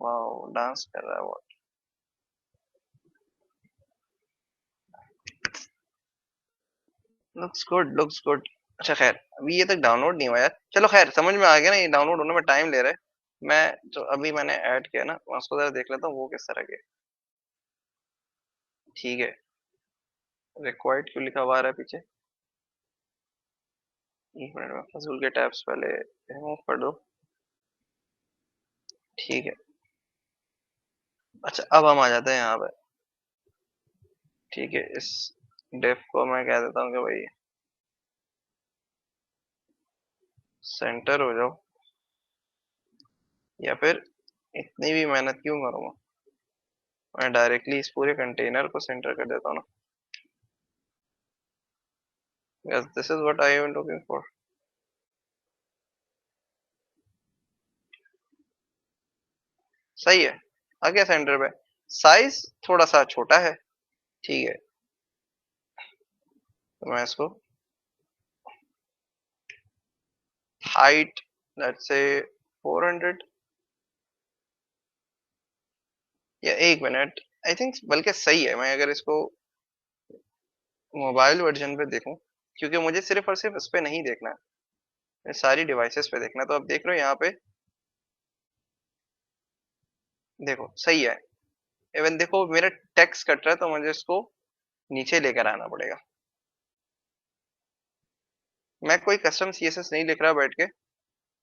वाओ, डांस कर रहा है वो। Looks good, looks good. अच्छा खैर, अभी ये तक डाउनलोड नहीं हुआ यार। चलो खैर, समझ में आ गया ना, ये डाउनलोड होने में टाइम ले रहा है। मैं जो अभी मैंने ऐड किया ना, मैं उसको जरा देख लेता हूँ वो किस तरह के। ठीक है। रिक्वायर्ड क्यों लिखा हुआ आ रहा है पीछे। एक मिनट में फजूल के टैब्स पहले रिमूव कर दो। ठीक है। अच्छा, अब हम आ जाते हैं यहाँ पे। ठीक है, इस डेफ को मैं कह देता हूँ कि भाई सेंटर हो जाओ, या फिर इतनी भी मेहनत क्यों करूँगा, मैं डायरेक्टली इस पूरे कंटेनर को सेंटर कर देता हूँ ना। Yes, this is what I am looking for. सही है, आ गया सेंटर पे। साइज थोड़ा सा छोटा है। ठीक है, तो मैं इसको हाइट लेट्स से 400, या एक मिनट, आई थिंक बल्कि सही है। मैं अगर इसको मोबाइल वर्जन पे देखूं, क्योंकि मुझे सिर्फ और सिर्फ इस पे नहीं देखना है, मुझे सारी डिवाइसेस पे देखना है। तो अब देख रहे हो यहाँ पे, देखो सही है। इवन देखो मेरा टेक्स्ट कट रहा है, तो मुझे इसको नीचे लेकर आना पड़ेगा। मैं कोई कस्टम सीएसएस नहीं लिख रहा बैठ के।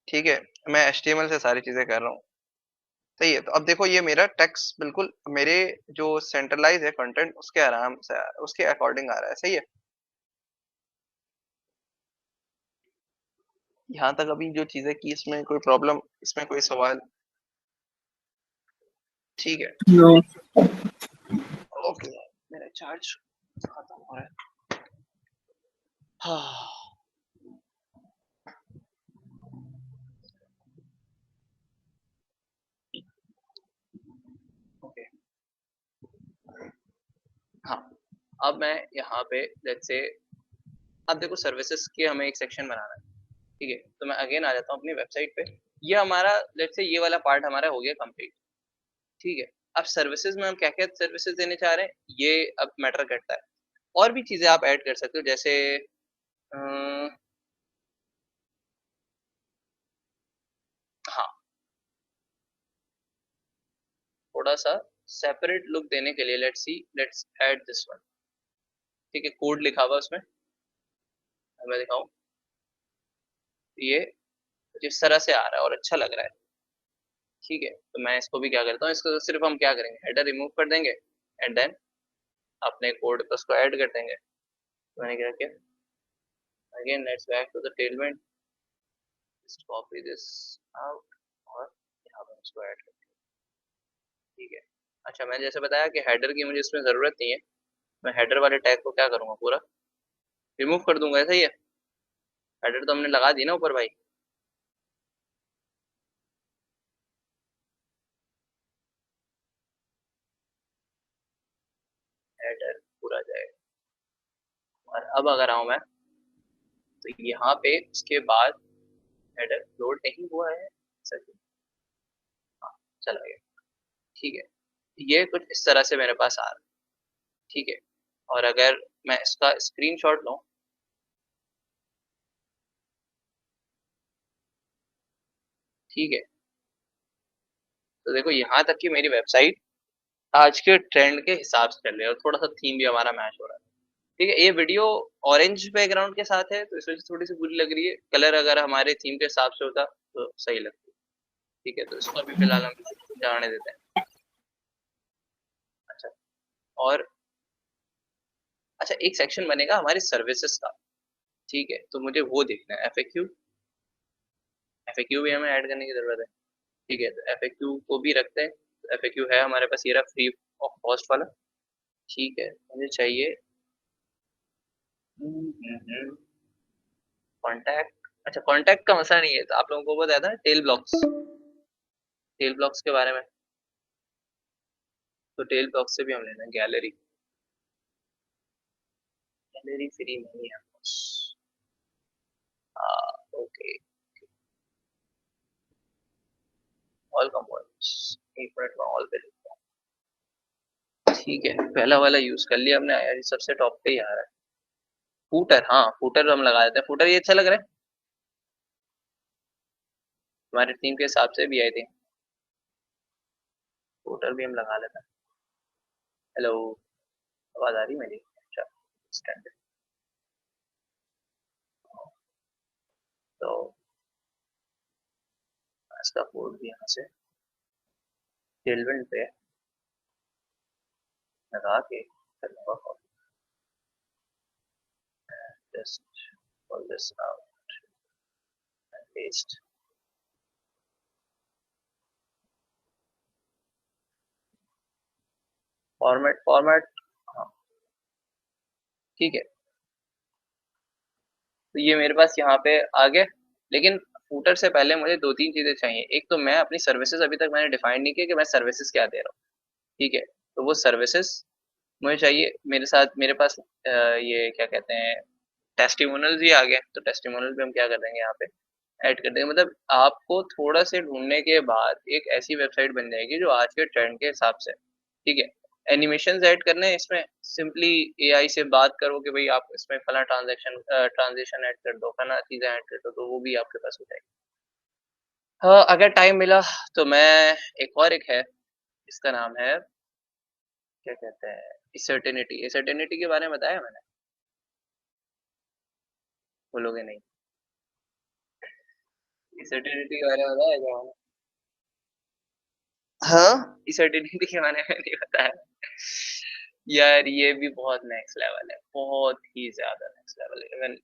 ठीक है, मैं एचटीएमएल से सारी चीजें कर रहा हूँ। सही है, तो अब देखो ये मेरा टेक्स्ट बिल्कुल मेरे जो सेंट्रलाइज है कंटेंट, उसके आराम से उसके अकॉर्डिंग आ रहा है। सही है, यहाँ तक अभी जो चीजें की, इसमें कोई प्रॉब्लम, इसमें कोई सवाल। ठीक है। नो। ओके, मेरा चार्ज खत्म हो रहा है। हाँ। ओके। हाँ, अब मैं यहाँ पे लेट्स से, अब देखो सर्विसेज के हमें एक सेक्शन बनाना है। ठीक है, तो मैं अगेन आ जाता हूँ अपनी वेबसाइट पे। ये हमारा लेट्स से ये वाला पार्ट हमारा हो गया कंप्लीट। ठीक है, अब सर्विसेज में हम क्या क्या सर्विसेज देने चाह रहे हैं, ये अब मैटर करता है। और भी चीजें आप ऐड कर सकते हो, जैसे हाँ, थोड़ा सा सेपरेट लुक देने के लिए let's see, let's add this one. ठीक है, कोड लिखा हुआ उसमें, मैं दिखाऊं, ये जिस तरह से आ रहा है और अच्छा लग रहा है। ठीक है, तो मैं इसको भी क्या करता हूँ, इसको सिर्फ हम क्या करेंगे, हेडर रिमूव कर देंगे, एंड देन अपने कोड पे उसको ऐड कर देंगे। तो मैंने क्या किया, again let's back to the element, just copy this out, और यहाँ पे इसको ऐड कर। ठीक है। अच्छा, मैंने जैसे बताया कि हेडर की मुझे इसमें ज़रूरत नहीं है, मैं हेडर वाले टैग को क्या करूँगा, पूरा रिमूव कर दूंगा। ऐसा ही है, हेडर तो हमने लगा दी ना ऊपर भाई। हेडर पूरा जाएगा। और अब अगर आऊँ मैं तो यहाँ पे उसके बाद हेडर लोड नहीं हुआ है सर। हाँ, चला गया। ठीक है, ये कुछ इस तरह से मेरे पास आ रहा है। ठीक है, और अगर मैं इसका स्क्रीनशॉट लूं, ठीक है, तो देखो यहाँ तक कि मेरी वेबसाइट आज के ट्रेंड के हिसाब से चल रही है और थोड़ा सा थीम भी हमारा मैच हो रहा है। ठीक है, ये वीडियो ऑरेंज बैकग्राउंड के साथ है तो इस वजह से थोड़ी सी बुरी लग रही है। कलर अगर हमारे थीम के हिसाब से होता तो सही लगती। ठीक है, तो इसको अभी फिलहाल हम जाने देते हैं। अच्छा, और अच्छा, एक सेक्शन बनेगा हमारी सर्विसेज का। ठीक है, तो मुझे वो देखना है। एफएक्यू, एफएक्यू भी हमें ऐड करने की जरूरत है। ठीक है, तो एफएक्यू को भी रखते हैं। एफएक्यू है हमारे पास, ये रहा फ्री ऑफ कॉस्ट वाला। ठीक है, मुझे चाहिए कॉन्टैक्ट। अच्छा, कॉन्टैक्ट का मसला नहीं है, तो आप लोगों को बताया था टेल ब्लॉक्स, टेल ब्लॉक्स के बारे में। तो टेल ब्लॉक्स से भी हम लेना है गैलरी। गैलरी फ्री नहीं है। ओके, ऑल कंपोनेंट्स, एक मिनट में ऑल पे लिखता हूँ। ठीक है, पहला वाला यूज कर लिया हमने यार, ये सबसे टॉप पे ही आ रहा है। फूटर, हाँ फूटर हम लगा देते हैं। फूटर ये अच्छा लग रहा है हमारे टीम के हिसाब से भी। आई थिंक फूटर भी हम लगा लेते हैं। हेलो, आवाज आ रही मेरी? अच्छा, स्टैंडर्ड। तो इसका कोड भी यहाँ से टेलविंड पे लगा के करूँगा। just pull this out and paste. Format, हाँ ठीक है। तो ये मेरे पास यहाँ पे आ गया, लेकिन फूटर से पहले मुझे दो तीन चीजें चाहिए। एक तो मैं अपनी सर्विसेज अभी तक मैंने डिफाइन नहीं किया कि मैं सर्विसेज क्या दे रहा हूँ। ठीक है, तो वो सर्विसेज मुझे चाहिए। मेरे साथ मेरे पास ये क्या कहते हैं, टेस्टिमोनियल भी आ गया। तो टेस्टिमोनियल भी हम क्या कर देंगे यहाँ पे ऐड कर देंगे। मतलब आपको थोड़ा से ढूंढने के बाद एक ऐसी वेबसाइट बन जाएगी जो आज के ट्रेंड के हिसाब से। ठीक है, एनिमेशन ऐड करने हैं इसमें, सिंपली एआई से बात करो कि भाई आप इसमें फला ट्रांजेक्शन ऐड कर दो, फला चीजें ऐड कर दो, तो वो भी आपके पास हो जाएगी। हाँ, अगर टाइम मिला तो मैं एक है, इसका नाम है क्या कहते हैं, सर्टेनिटी। सर्टेनिटी के बारे में बताया मैंने? बोलोगे नहीं? सर्टेनिटी के बारे में बताया क्या मैंने? हाँ, सर्टेनिटी के बारे में नहीं बताया यार। ये भी बहुत नेक्स्ट लेवल है, बहुत ही ज्यादा नेक्स्ट लेवल है। इवन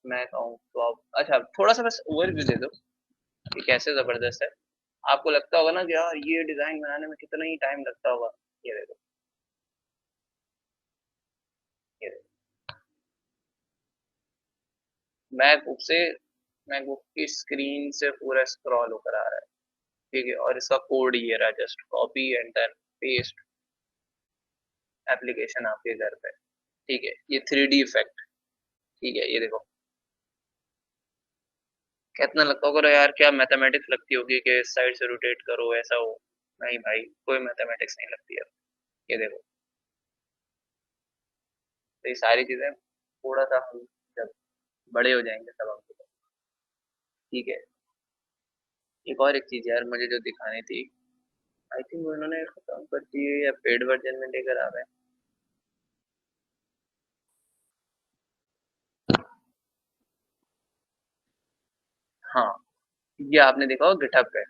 मैं कहूँ तो आप अच्छा थोड़ा सा बस ओवरव्यू दे दो कि कैसे जबरदस्त है। आपको लगता होगा ना कि यार ये डिजाइन बनाने में कितना ही टाइम लगता होगा। ये देखो, ये देखो, मैकबुक से, मैकबुक की स्क्रीन से पूरा स्क्रॉल होकर आ रहा है। ठीक है, और इसका कोड ये रहा, just copy enter paste, application आपके घर पे। ठीक है, ये 3D इफेक्ट। ठीक है, ये देखो कितना लगता होगा यार। क्या मैथमेटिक्स लगती होगी कि इस साइड से रोटेट करो ऐसा हो। नहीं भाई, कोई मैथमेटिक्स नहीं लगती है। ये देखो, तो ये सारी चीजें थोड़ा सा हम जब बड़े हो जाएंगे तब हमको। ठीक है, एक और एक चीज यार मुझे जो दिखानी थी, आई थिंक उन्होंने खत्म कर दी है या पेड वर्जन में लेकर आ रहे हैं। हाँ, ये आपने देखा हो गिटहब पे,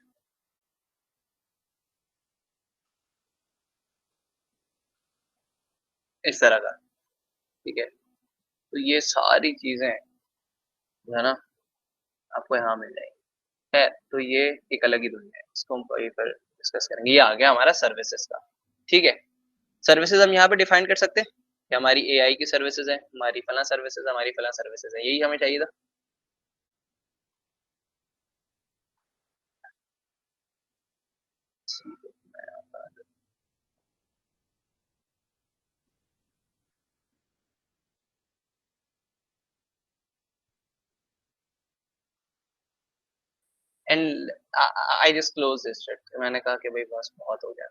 इस तरह का। ठीक है, तो ये सारी चीजें जो है ना आपको यहाँ मिल जाएंगी। है तो ये एक अलग ही दुनिया है, इसको हम कहीं पर डिस्कस करेंगे। ये आ गया हमारा सर्विसेज का। ठीक है, सर्विसेज हम यहाँ पे डिफाइन कर सकते हैं कि हमारी एआई की सर्विसेज है, हमारी फला सर्विसेज, हमारी फला सर्विसेज है, यही हमें चाहिए था। And I just close this chat. मैंने कहा कि भाई बस बहुत हो गया,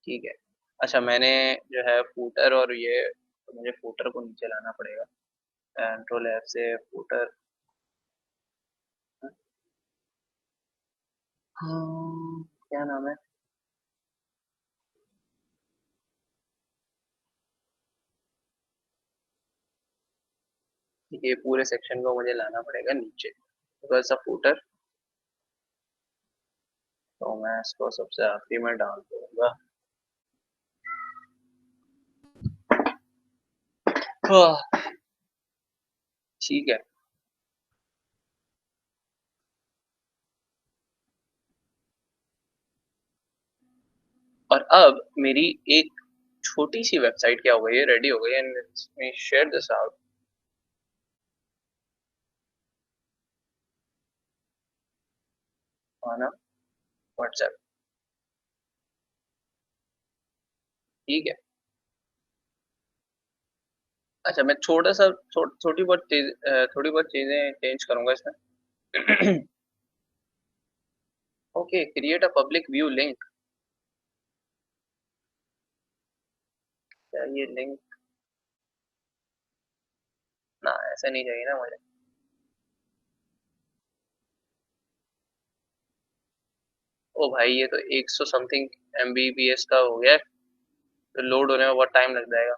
ठीक है। अच्छा, मैंने जो है फूटर और ये, तो मुझे फूटर को नीचे लाना पड़ेगा, कंट्रोल एफ से फूटर, हाँ क्या नाम है, ये पूरे सेक्शन को मुझे लाना पड़ेगा नीचे, बस सा फूटर, तो मैं इसको सबसे आखिरी में डाल दूंगा। ठीक है, और अब मेरी एक छोटी सी वेबसाइट क्या हो गई है, रेडी हो गई है, and share this out. On WhatsApp, ठीक है। अच्छा, मैं छोटा सा थोड़ी बहुत चीजें चेंज करूंगा इसमें। Okay, create a public view link, क्या ये लिंक, ना ऐसा नहीं चाहिए ना मुझे। ओ भाई, ये तो 100 समथिंग MBPS का हो गया है, तो लोड होने में बहुत टाइम लग जाएगा।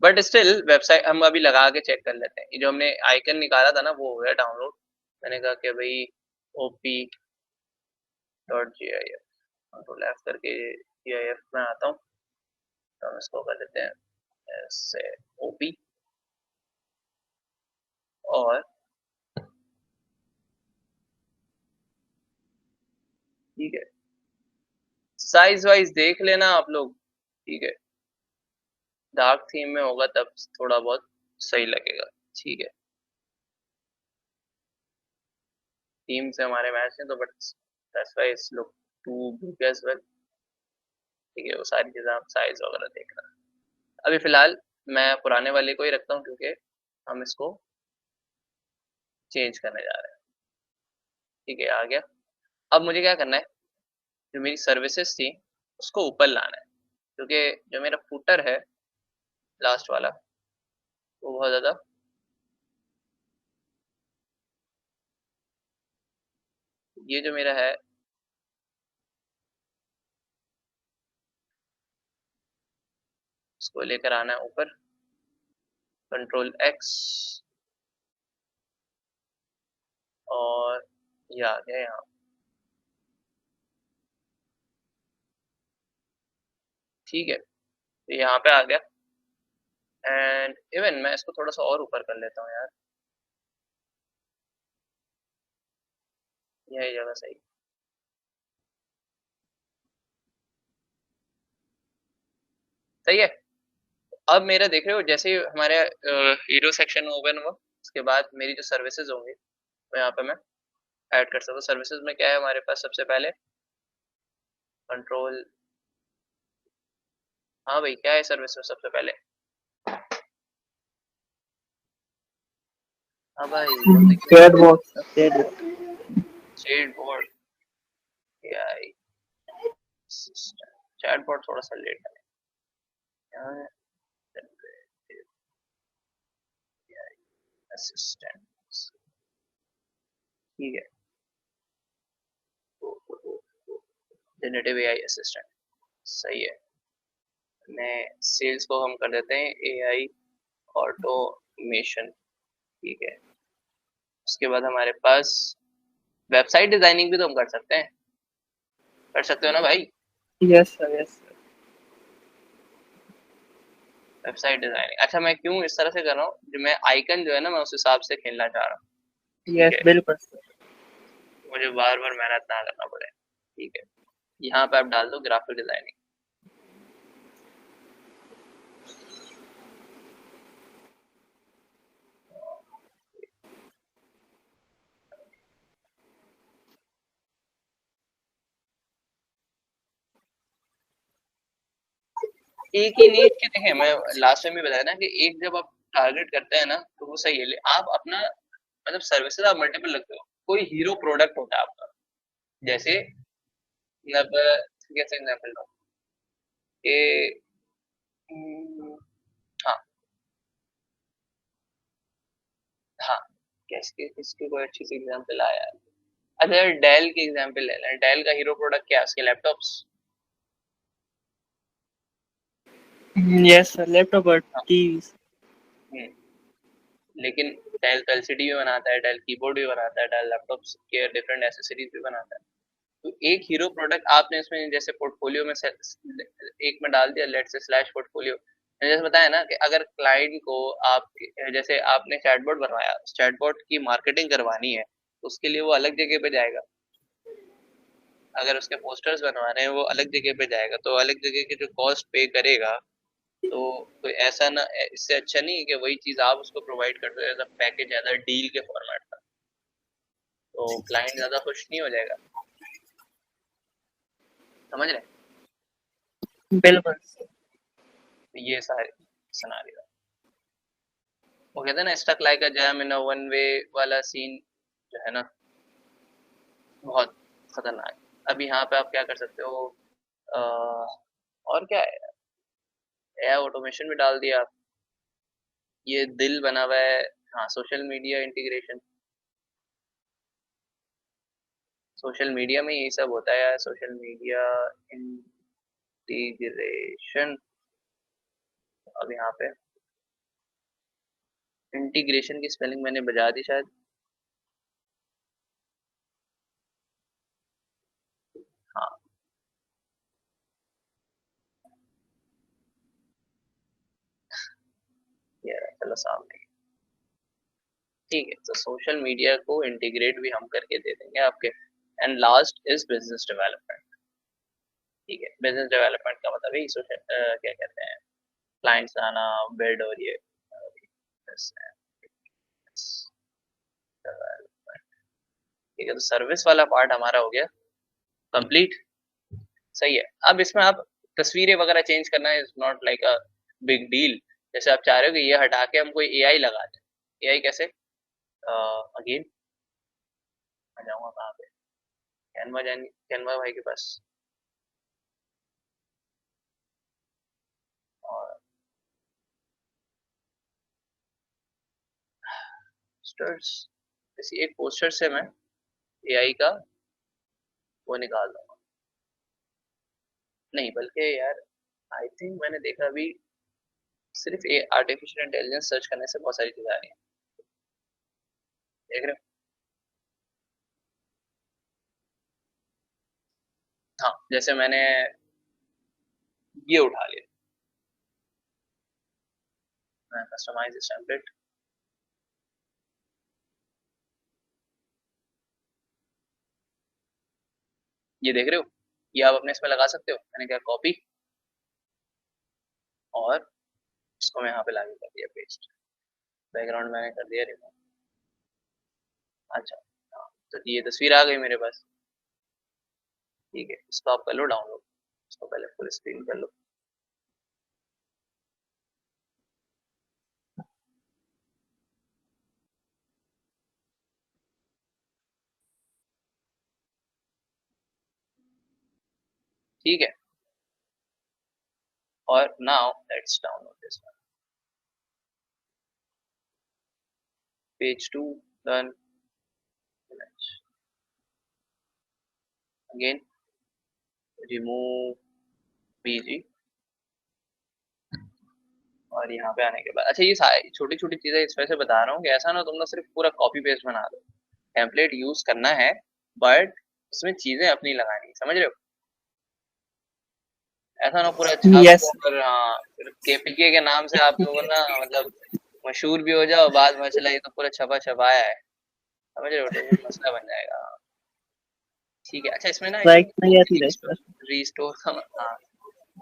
बट स्टिल वेबसाइट हम अभी लगा के चेक कर लेते हैं। ये जो हमने आइकन निकाला था ना, वो हो गया डाउनलोड। मैंने कहा कि भाई op.gif, कंट्रोल F करके GIF में आता हूँ, तो हम इसको कर देते हैं ऐसे OP, और ठीक है, साइज वाइज देख लेना आप लोग, ठीक है। डार्क थीम में होगा तब थोड़ा बहुत सही लगेगा, ठीक है। थीम से हमारे मैच है, तो but that's why it's look too big as well, ठीक है। वो सारी चीजें आप साइज वगैरह देखना। अभी फिलहाल मैं पुराने वाले को ही रखता हूँ, क्योंकि हम इसको चेंज करने जा रहे हैं, ठीक है। आ गया। अब मुझे क्या करना है, जो मेरी सर्विसेज थी उसको ऊपर लाना है, क्योंकि जो मेरा फुटर है लास्ट वाला, वो बहुत ज्यादा ये जो मेरा है, उसको लेकर आना है ऊपर, कंट्रोल X, और ये आ गया यहाँ, ठीक है। तो यहाँ पे आ गया, एंड इवन मैं इसको थोड़ा सा और ऊपर कर लेता हूँ यार, यही जगह सही, सही है। अब मेरा देख रहे हो, जैसे ही हमारे हीरो सेक्शन ओपन हुआ, उसके बाद मेरी जो सर्विसेज होंगी, तो यहाँ पे मैं ऐड कर सकता हूँ। सर्विसेज में क्या है हमारे पास, सबसे पहले कंट्रोल, हाँ भाई क्या है सर्विस में सबसे पहले, हाँ भाई जल्दी, chat box, chat board, AI chat board थोड़ा सा लेट है, असिस्टेंट, ठीक है। जनरेटिव AI असिस्टेंट, सही है। मैं सेल्स को हम कर देते हैं AI ऑटोमेशन, ठीक है। उसके बाद हमारे पास वेबसाइट डिजाइनिंग भी तो हम कर सकते हैं, कर सकते हो ना भाई, yes sir, yes sir, website designing. अच्छा, मैं क्यों इस तरह से कर रहा हूँ, जो मैं आइकन जो है ना, मैं उस हिसाब से खेलना चाह रहा हूँ, ठीक यस है। बिल्कुल सर। मुझे बार बार मेहनत ना करना पड़े, ठीक है। यहाँ पे आप डाल दो ग्राफिक डिजाइनिंग, एक ही नीच के देखें, मैं लास्ट टाइम भी बताया ना कि एक जब आप टारगेट करते हैं ना, तो वो सही है। आप अपना मतलब सर्विसेज आप मल्टीपल रखते हो, कोई हीरो प्रोडक्ट होता है आपका, जैसे मतलब कैसे एग्जाम्पल दूं कि हाँ हाँ कैसे किसकी कोई अच्छी सी एग्जाम्पल आया है। अच्छा डेल की एग्जाम्पल ले लें, डेल का हीरो प्रोडक्ट क्या है, उसके लैपटॉप्स। यस सर, लैपटॉप और टीवीज। लेकिन डेल तो एलसीडी भी बनाता है, डेल कीबोर्ड भी बनाता है, डेल लैपटॉप्स के डिफरेंट एसेसरीज भी बनाता है। तो एक हीरो प्रोडक्ट आपने इसमें जैसे पोर्टफोलियो में एक में डाल दिया, लेट्स से स्लैश पोर्टफोलियो। मैंने जैसे बताया ना कि अगर क्लाइंट को आप जैसे आपने चैटबॉट बनवाया, चैटबॉट की मार्केटिंग करवानी है तो उसके लिए वो अलग जगह पे जाएगा। अगर उसके पोस्टर्स बनवाने हैं वो अलग जगह पे जाएगा, तो अलग जगह की जो कॉस्ट पे करेगा, तो कोई ऐसा ना, इससे अच्छा नहीं है कि वही चीज आप उसको प्रोवाइड कर दो as a package, as a deal के फॉर्मेट का, तो क्लाइंट ज्यादा खुश नहीं हो जाएगा। समझ रहे? बिल्कुल। ये सारे सिनेरियो, वो कहते हैं ना stuck like a jam in a one way वाला सीन जो है ना, बहुत खतरनाक। अब यहाँ पे आप क्या कर सकते हो, और क्या है, एआई ऑटोमेशन भी डाल दिया। ये दिल बना हुआ है, हाँ social media integration, social media में यही सब होता है यार, सोशल मीडिया इंटीग्रेशन। अब यहाँ पे इंटीग्रेशन की स्पेलिंग मैंने बजा दी शायद, हाँ ये रहा, चलो सामने। ठीक है, तो सोशल मीडिया को इंटीग्रेट भी हम करके दे देंगे आपके। And last is business development. ठीक है, बिजनेस डेवलपमेंट का मतलब ही सोशल क्या कहते हैं, क्लाइंट्स आना, बिल्ड और ये ठीक है, तो सर्विस वाला पार्ट हमारा हो गया कंप्लीट। सही है, अब इसमें आप तस्वीरें वगैरह चेंज करना is not like a big deal. जैसे आप चाह रहे हो कि ये हटा के हम कोई एआई लगा दें, एआई कैसे, अगेन आ जाऊंगा कहाँ पे, कैनवा जान, कैनवा भाई के पास, और पोस्टर्स, किसी एक पोस्टर से मैं एआई का वो निकाल दूंगा। नहीं बल्कि यार आई थिंक मैंने देखा अभी सिर्फ आर्टिफिशियल इंटेलिजेंस सर्च करने से बहुत सारी चीजें आ रही हैं, देख रहे हो। हाँ जैसे मैंने ये उठा लिया, मैं कस्टमाइज टेम्पलेट, ये देख रहे हो, ये आप अपने इसमें लगा सकते हो। मैंने क्या कॉपी और इसको मैं यहाँ पे लागू कर दिया पेस्ट, बैकग्राउंड मैंने कर दिया रिमूव। अच्छा हाँ, तो ये तस्वीर आ गई मेरे पास। ठीक है, इसको आप कर लो डाउनलोड, इसको पहले फुल स्क्रीन कर लो। ठीक है, और now let's download this one, page 2 done, again remove PG, और यहाँ पे आने के बाद अच्छा ये सारी छोटी छोटी चीजें इस वजह से बता रहा हूँ कि ऐसा ना तुम लोग सिर्फ पूरा कॉपी पेस्ट बना दो, टेम्पलेट यूज करना है बट उसमें चीजें अपनी लगानी, समझ रहे हो। ऐसा ना पूरा छाप यस। दो और केपीके के नाम से आप लोगों ना मतलब मशहूर भी हो जाओ, बाद में चला ये तो पूरा छपा छपाया है, समझ रहे हो, तो वो मसला बन जाएगा। ठीक है, अच्छा इसमें ना आई लाइक नहीं आती थिंक सर। रीस्टोर का, हाँ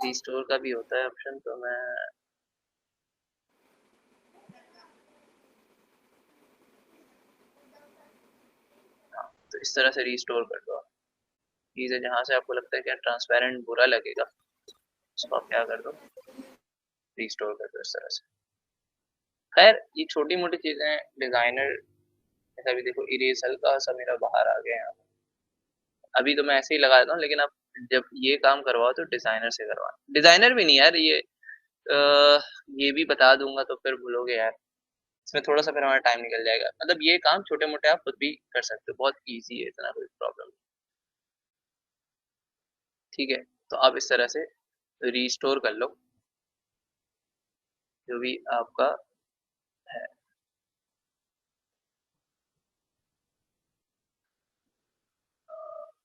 रीस्टोर का भी होता है ऑप्शन, तो मैं हाँ तो इस तरह से रीस्टोर कर दो। चीज़ें जहाँ से आपको लगता है कि ट्रांसपेरेंट बुरा लगेगा उसको आप क्या कर दो, रीस्टोर कर दो इस तरह से। खैर ये छोटी मोटी चीज़ें डिज़ाइनर ऐसा भी देखो इरेज हल्का सा मेरा बाहर आ गया है। अभी तो मैं ऐसे ही लगा देता हूँ, लेकिन अब जब ये काम करवाओ तो डिजाइनर से करवाओ। डिजाइनर भी नहीं यार, ये भी बता दूंगा तो फिर भूलोगे यार, इसमें थोड़ा सा फिर हमारा टाइम निकल जाएगा। मतलब ये काम छोटे मोटे आप खुद भी कर सकते हो, बहुत इजी है, इतना कोई प्रॉब्लम। ठीक है, तो आप इस तरह से रिस्टोर कर लो जो भी आपका है।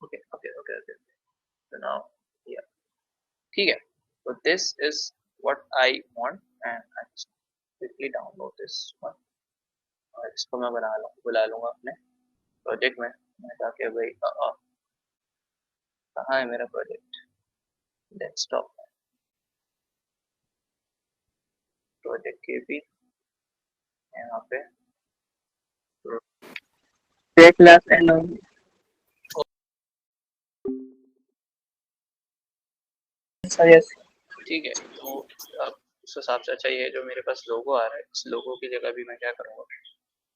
Okay okay okay okay, so now yeah, ठीक है, तो this is what I want and I just quickly download this one और इसको मैं बुला लूंगा अपने प्रोजेक्ट में। मैं जाके भाई कहाँ है मेरा प्रोजेक्ट, डेस्कटॉप प्रोजेक्ट के भी यहाँ पे क्लास एंड यस। ठीक है, तो अब उस हिसाब से अच्छा ये जो मेरे पास लोगो आ रहा है, इस लोगो की जगह भी मैं क्या करूँगा,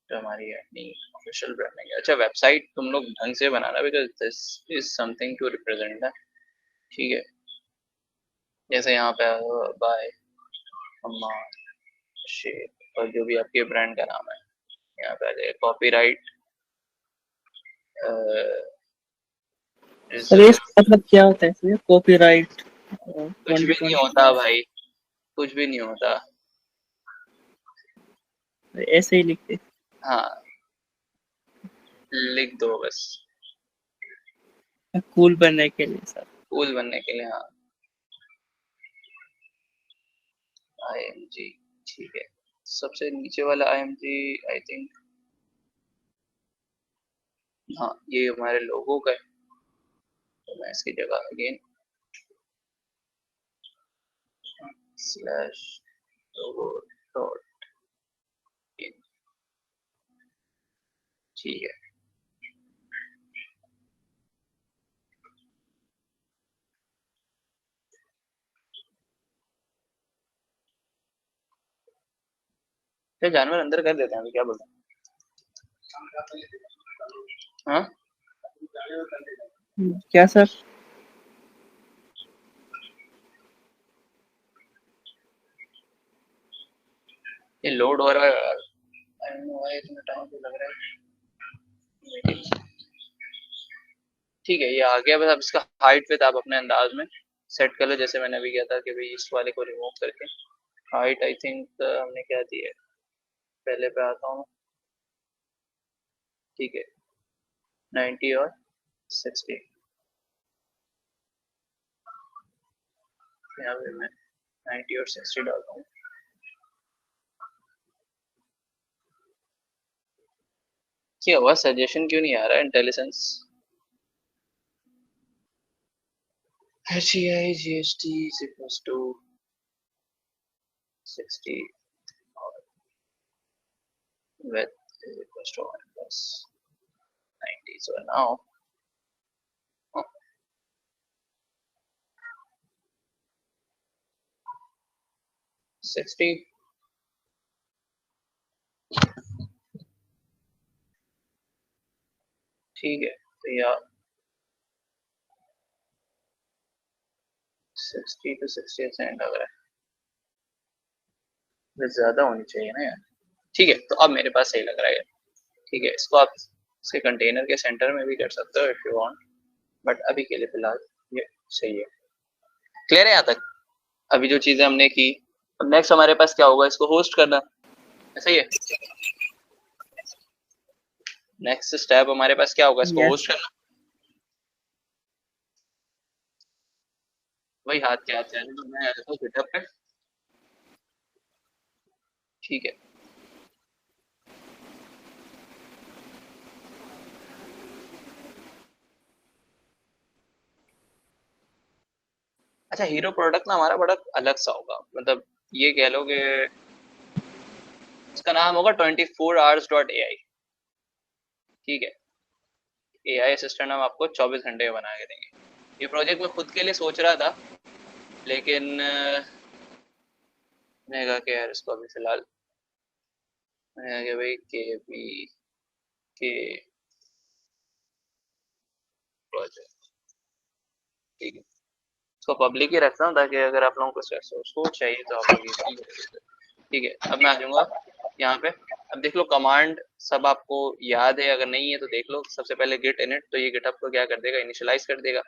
जो हमारी अपनी ऑफिशियल ब्रांडिंग है। अच्छा, वेबसाइट तुम लोग ढंग से बनाना, because this is something to represent that. ठीक है, जैसे यहाँ पे बाय अम्मा शेख और जो भी आपके ब्रांड का नाम है यहाँ पे आ जाएगा। कॉपीराइट सर ये मतलब क्या होता है इसमें कॉपीराइट? कुछ भी नहीं होता भाई, कुछ भी नहीं होता, ऐसे ही लिखते। हाँ लिख दो बस, कूल बनने के लिए सर। कूल बनने के लिए, हाँ IMG। ठीक है, सबसे नीचे वाला IMG आई थिंक, हाँ ये हमारे लोगों का है, तो मैं इसकी जगह again slash logo dot in. ठीक है, क्या जानवर अंदर कर देते हैं अभी, क्या बोलते हैं? हाँ क्या सर? ये लोड हो रहा है यार, I don't know why इतना टाइम तो लग रहा है। ठीक है, ये आ गया, बस अब इसका हाइट विड्थ आप अपने अंदाज में सेट कर लो, जैसे मैंने अभी किया था कि भाई इस वाले को रिमूव करके हाइट आई थिंक हमने क्या दी है, पहले पे आता हूँ। ठीक है, 90 और 60, यहाँ पे मैं 90 और 60 डालता हूँ। क्या हुआ, सजेशन क्यों नहीं आ रहा है? Intelligence HEI GST is equals to 60 और width is equals to 1 plus 90, so now 60। ठीक है, तो यार 60 to 60 सेंट लग रहा है, ज्यादा होनी चाहिए ना यार। ठीक है, तो अब मेरे पास सही लग रहा है। ठीक है, इसको आप इसके कंटेनर के सेंटर में भी कर सकते हो इफ यू वांट, बट अभी के लिए फिलहाल ये सही है। क्लियर है यहाँ तक? अभी जो चीजें हमने की, अब नेक्स्ट हमारे पास क्या होगा, इसको होस्ट करना, ऐसा ही है। नेक्स्ट स्टेप हमारे पास क्या होगा, इसको होस्ट करना। वही हाथ के हाथ चैनल तो मैं आ जाता हूँ गिटहब पे। ठीक है, अच्छा हीरो प्रोडक्ट ना हमारा बड़ा अलग सा होगा, मतलब ये कह लो कि इसका नाम होगा 24hours.ai। ठीक है, AI असिस्टेंट हम आपको 24 घंटे बना के देंगे। ये प्रोजेक्ट मैं खुद के लिए सोच रहा था, लेकिन मैंने कहा कि यार इसको अभी फिलहाल मैंने कहा कि भाई के भी के प्रोजेक्ट, ठीक है। इसको पब्लिक ही रखता हूँ ताकि अगर आप लोगों को सोच चाहिए तो आप लोग इजीली कर सकते हो, ठीक है। अब मैं आ जाऊँगा यहाँ पे। अब देख लो कमांड सब आपको याद है, अगर नहीं है तो देख लो। सबसे पहले गिट इनिट, तो ये गिटहब को क्या कर देगा, इनिशियलाइज कर देगा।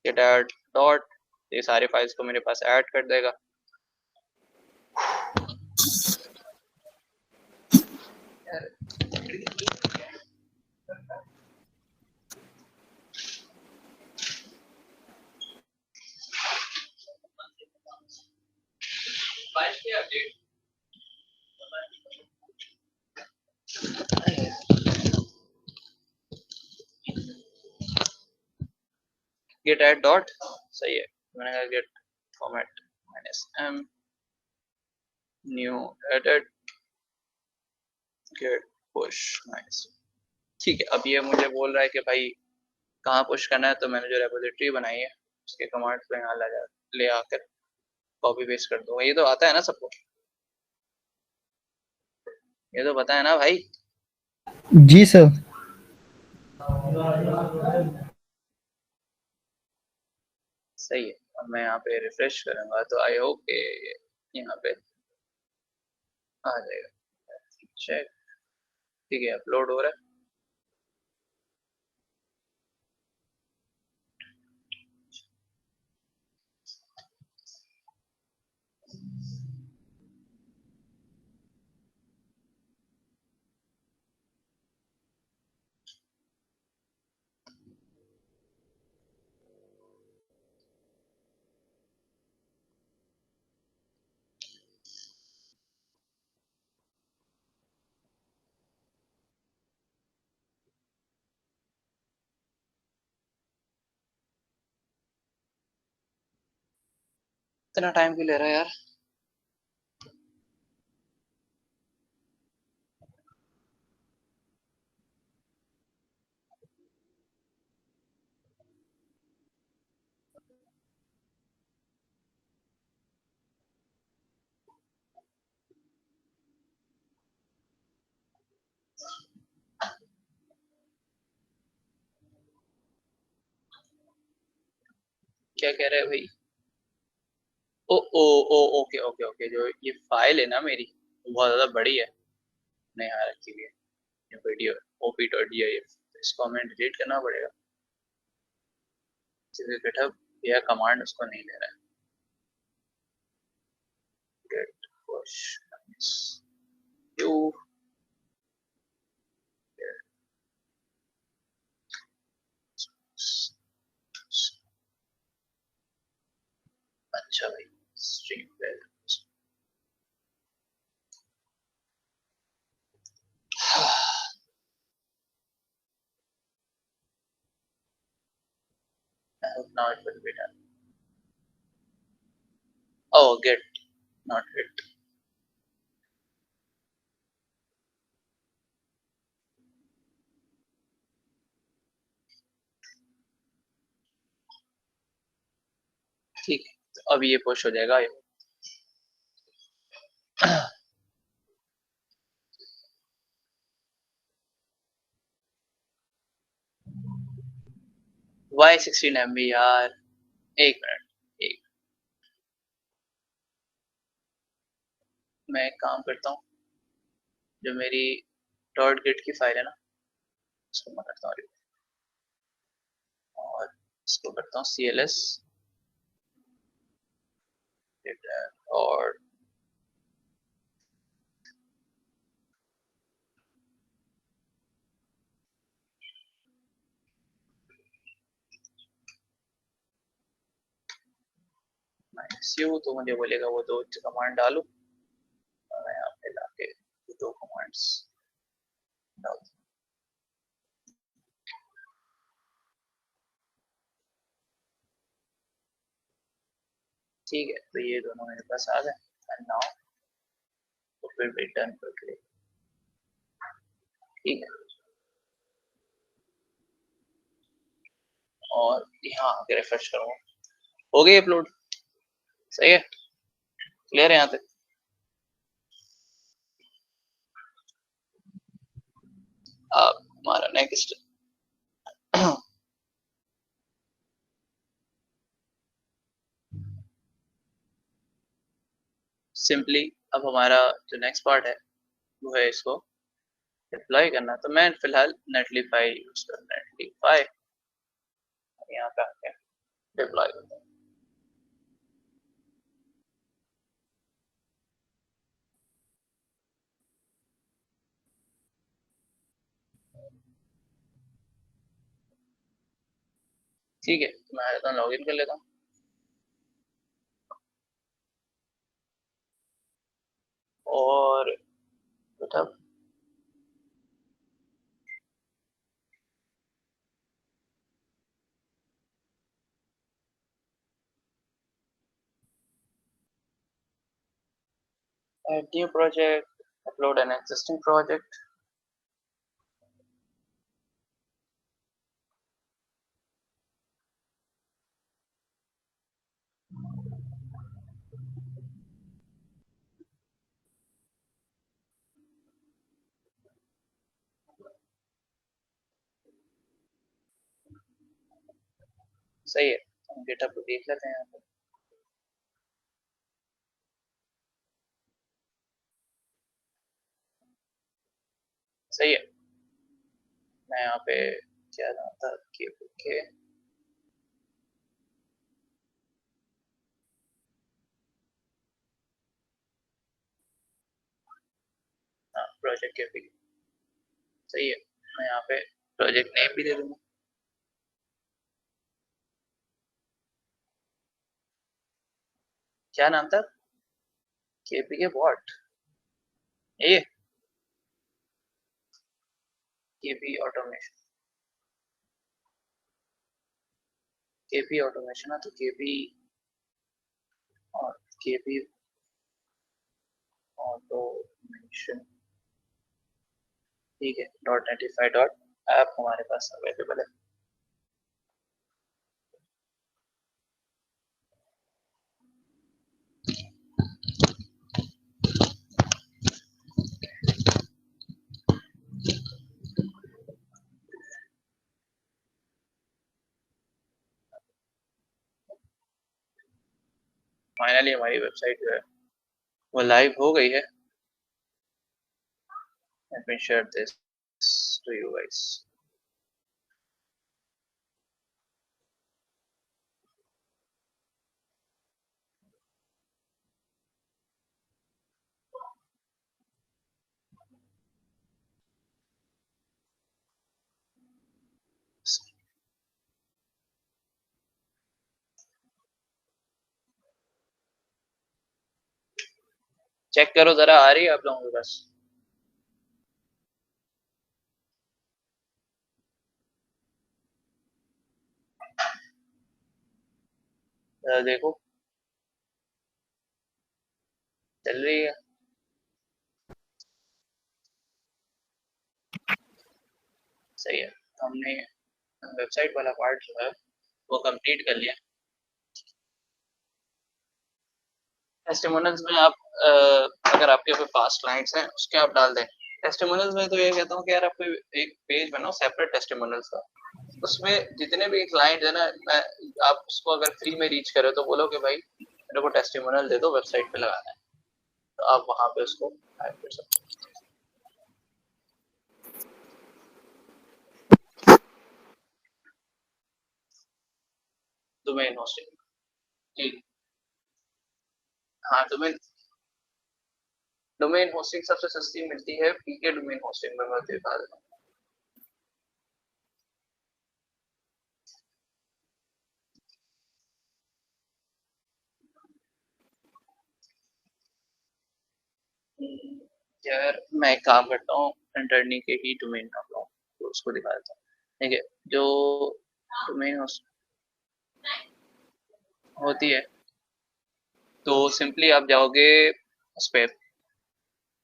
गिट ऐड डॉट, ये सारे फाइल्स को मेरे पास ऐड कर देगा। गेट ऐड डॉट, सही है, मैंने कहा get format -m new edit get push -, ठीक है। अब ये मुझे बोल रहा है कि भाई कहाँ पुश करना है, तो मैंने जो रेपोजिटरी बनाई है उसके कमांड्स को यहाँ ले आकर कॉपी पेस्ट कर दूंगा। ये तो आता है ना सबको, ये तो पता है ना भाई। जी सर। सही है। अब मैं यहाँ पे रिफ्रेश करूंगा तो आई होप कि यहाँ पे आ जाएगा। चेक, ठीक है, अपलोड हो रहा है। इतना टाइम क्यों ले रहा है यार। क्या कह रहे हैं भाई। ओ ओ ओ ओके ओके ओके, जो ये फाइल है ना मेरी, बहुत ज्यादा बड़ी है, नहीं यहाँ रखी हुई है ये वीडियो op.gif, इसको हमें डिलीट करना पड़ेगा क्योंकि गिटहब यह कमांड उसको नहीं ले रहा है। गेट पुश यू, अच्छा भाई, स्ट्रीम पे now it will be done. Oh, get, not hit. ठीक है, तो अब ये पुश हो जाएगा। Y16 MB यार, एक मिनट, एक, मैं एक काम करता हूँ, जो मेरी डॉट गिट की फाइल है ना उसको मैं करता हूँ और इसको करता हूँ cls और -u, तो मुझे बोलेगा वो दो कमांड डालो, मैं यहाँ पे लाके दो कमांड्स डाल दूँ। ठीक है, तो ये दोनों मेरे पास आ गए एंड नाउ तो फिर रिटर्न कर क्लिक, ठीक है। और यहाँ आके रिफ्रेश करूँगा, हो गई अपलोड, सही है, क्लियर है यहाँ तक। अब हमारा नेक्स्ट सिंपली अब हमारा जो नेक्स्ट पार्ट है वो है इसको डिप्लॉय करना। तो मैं फिलहाल नेटलीफाई यूज कर नेटलीफाई यहाँ पे आके डिप्लॉय करता हूँ। ठीक है, तो मैं लॉग इन कर लेता हूँ। और GitHub add new project, upload an existing project। सही है, हम GitHub को देख लेते हैं यहाँ पे। सही है, मैं यहाँ पे क्या नाम था के हाँ प्रोजेक्ट के भी सही है। मैं यहाँ पे प्रोजेक्ट नेम भी दे दूंगा। क्या नाम था? के बॉट, ये केपी ऑटोमेशन, केपी ऑटोमेशन है तो केपी और केपी ऑटोमेशन। ठीक है, .netify.app हमारे पास अवेलेबल है। फाइनली हमारी वेबसाइट जो है वो लाइव हो गई है। Let me share this to you guys। Check करो जरा, आ रही है आप लोगों के पास? देखो चल रही है। सही है, हमने वेबसाइट वाला पार्ट जो है वो कंप्लीट कर लिया। टेस्टिमोनियल्स में आप अगर आपके कोई पास्ट क्लाइंट्स हैं उसके आप डाल दें। टेस्टिमोनियल्स में तो ये कहता हूँ कि यार आप कोई एक पेज बनाओ सेपरेट टेस्टिमोनियल्स का, उसमें जितने भी क्लाइंट है ना, आप उसको अगर फ्री में रीच करो तो बोलो कि भाई मेरे को टेस्टिमोनियल दे दो, वेबसाइट पे लगाना है, तो आप वहां पे उसको ऐड कर सकते हो। डोमेन होस्टिंग, जी हाँ, डोमेन होस्टिंग सबसे सस्ती मिलती है पीके डोमेन होस्टिंग में, मैं बता देता हूँ। यार मैं एक काम करता हूँ, इंटरनी के ही डोमेन नाम लाऊं तो उसको दिखा देता हूँ। ठीक है, जो डोमेन होती है तो सिंपली आप जाओगे उस पर,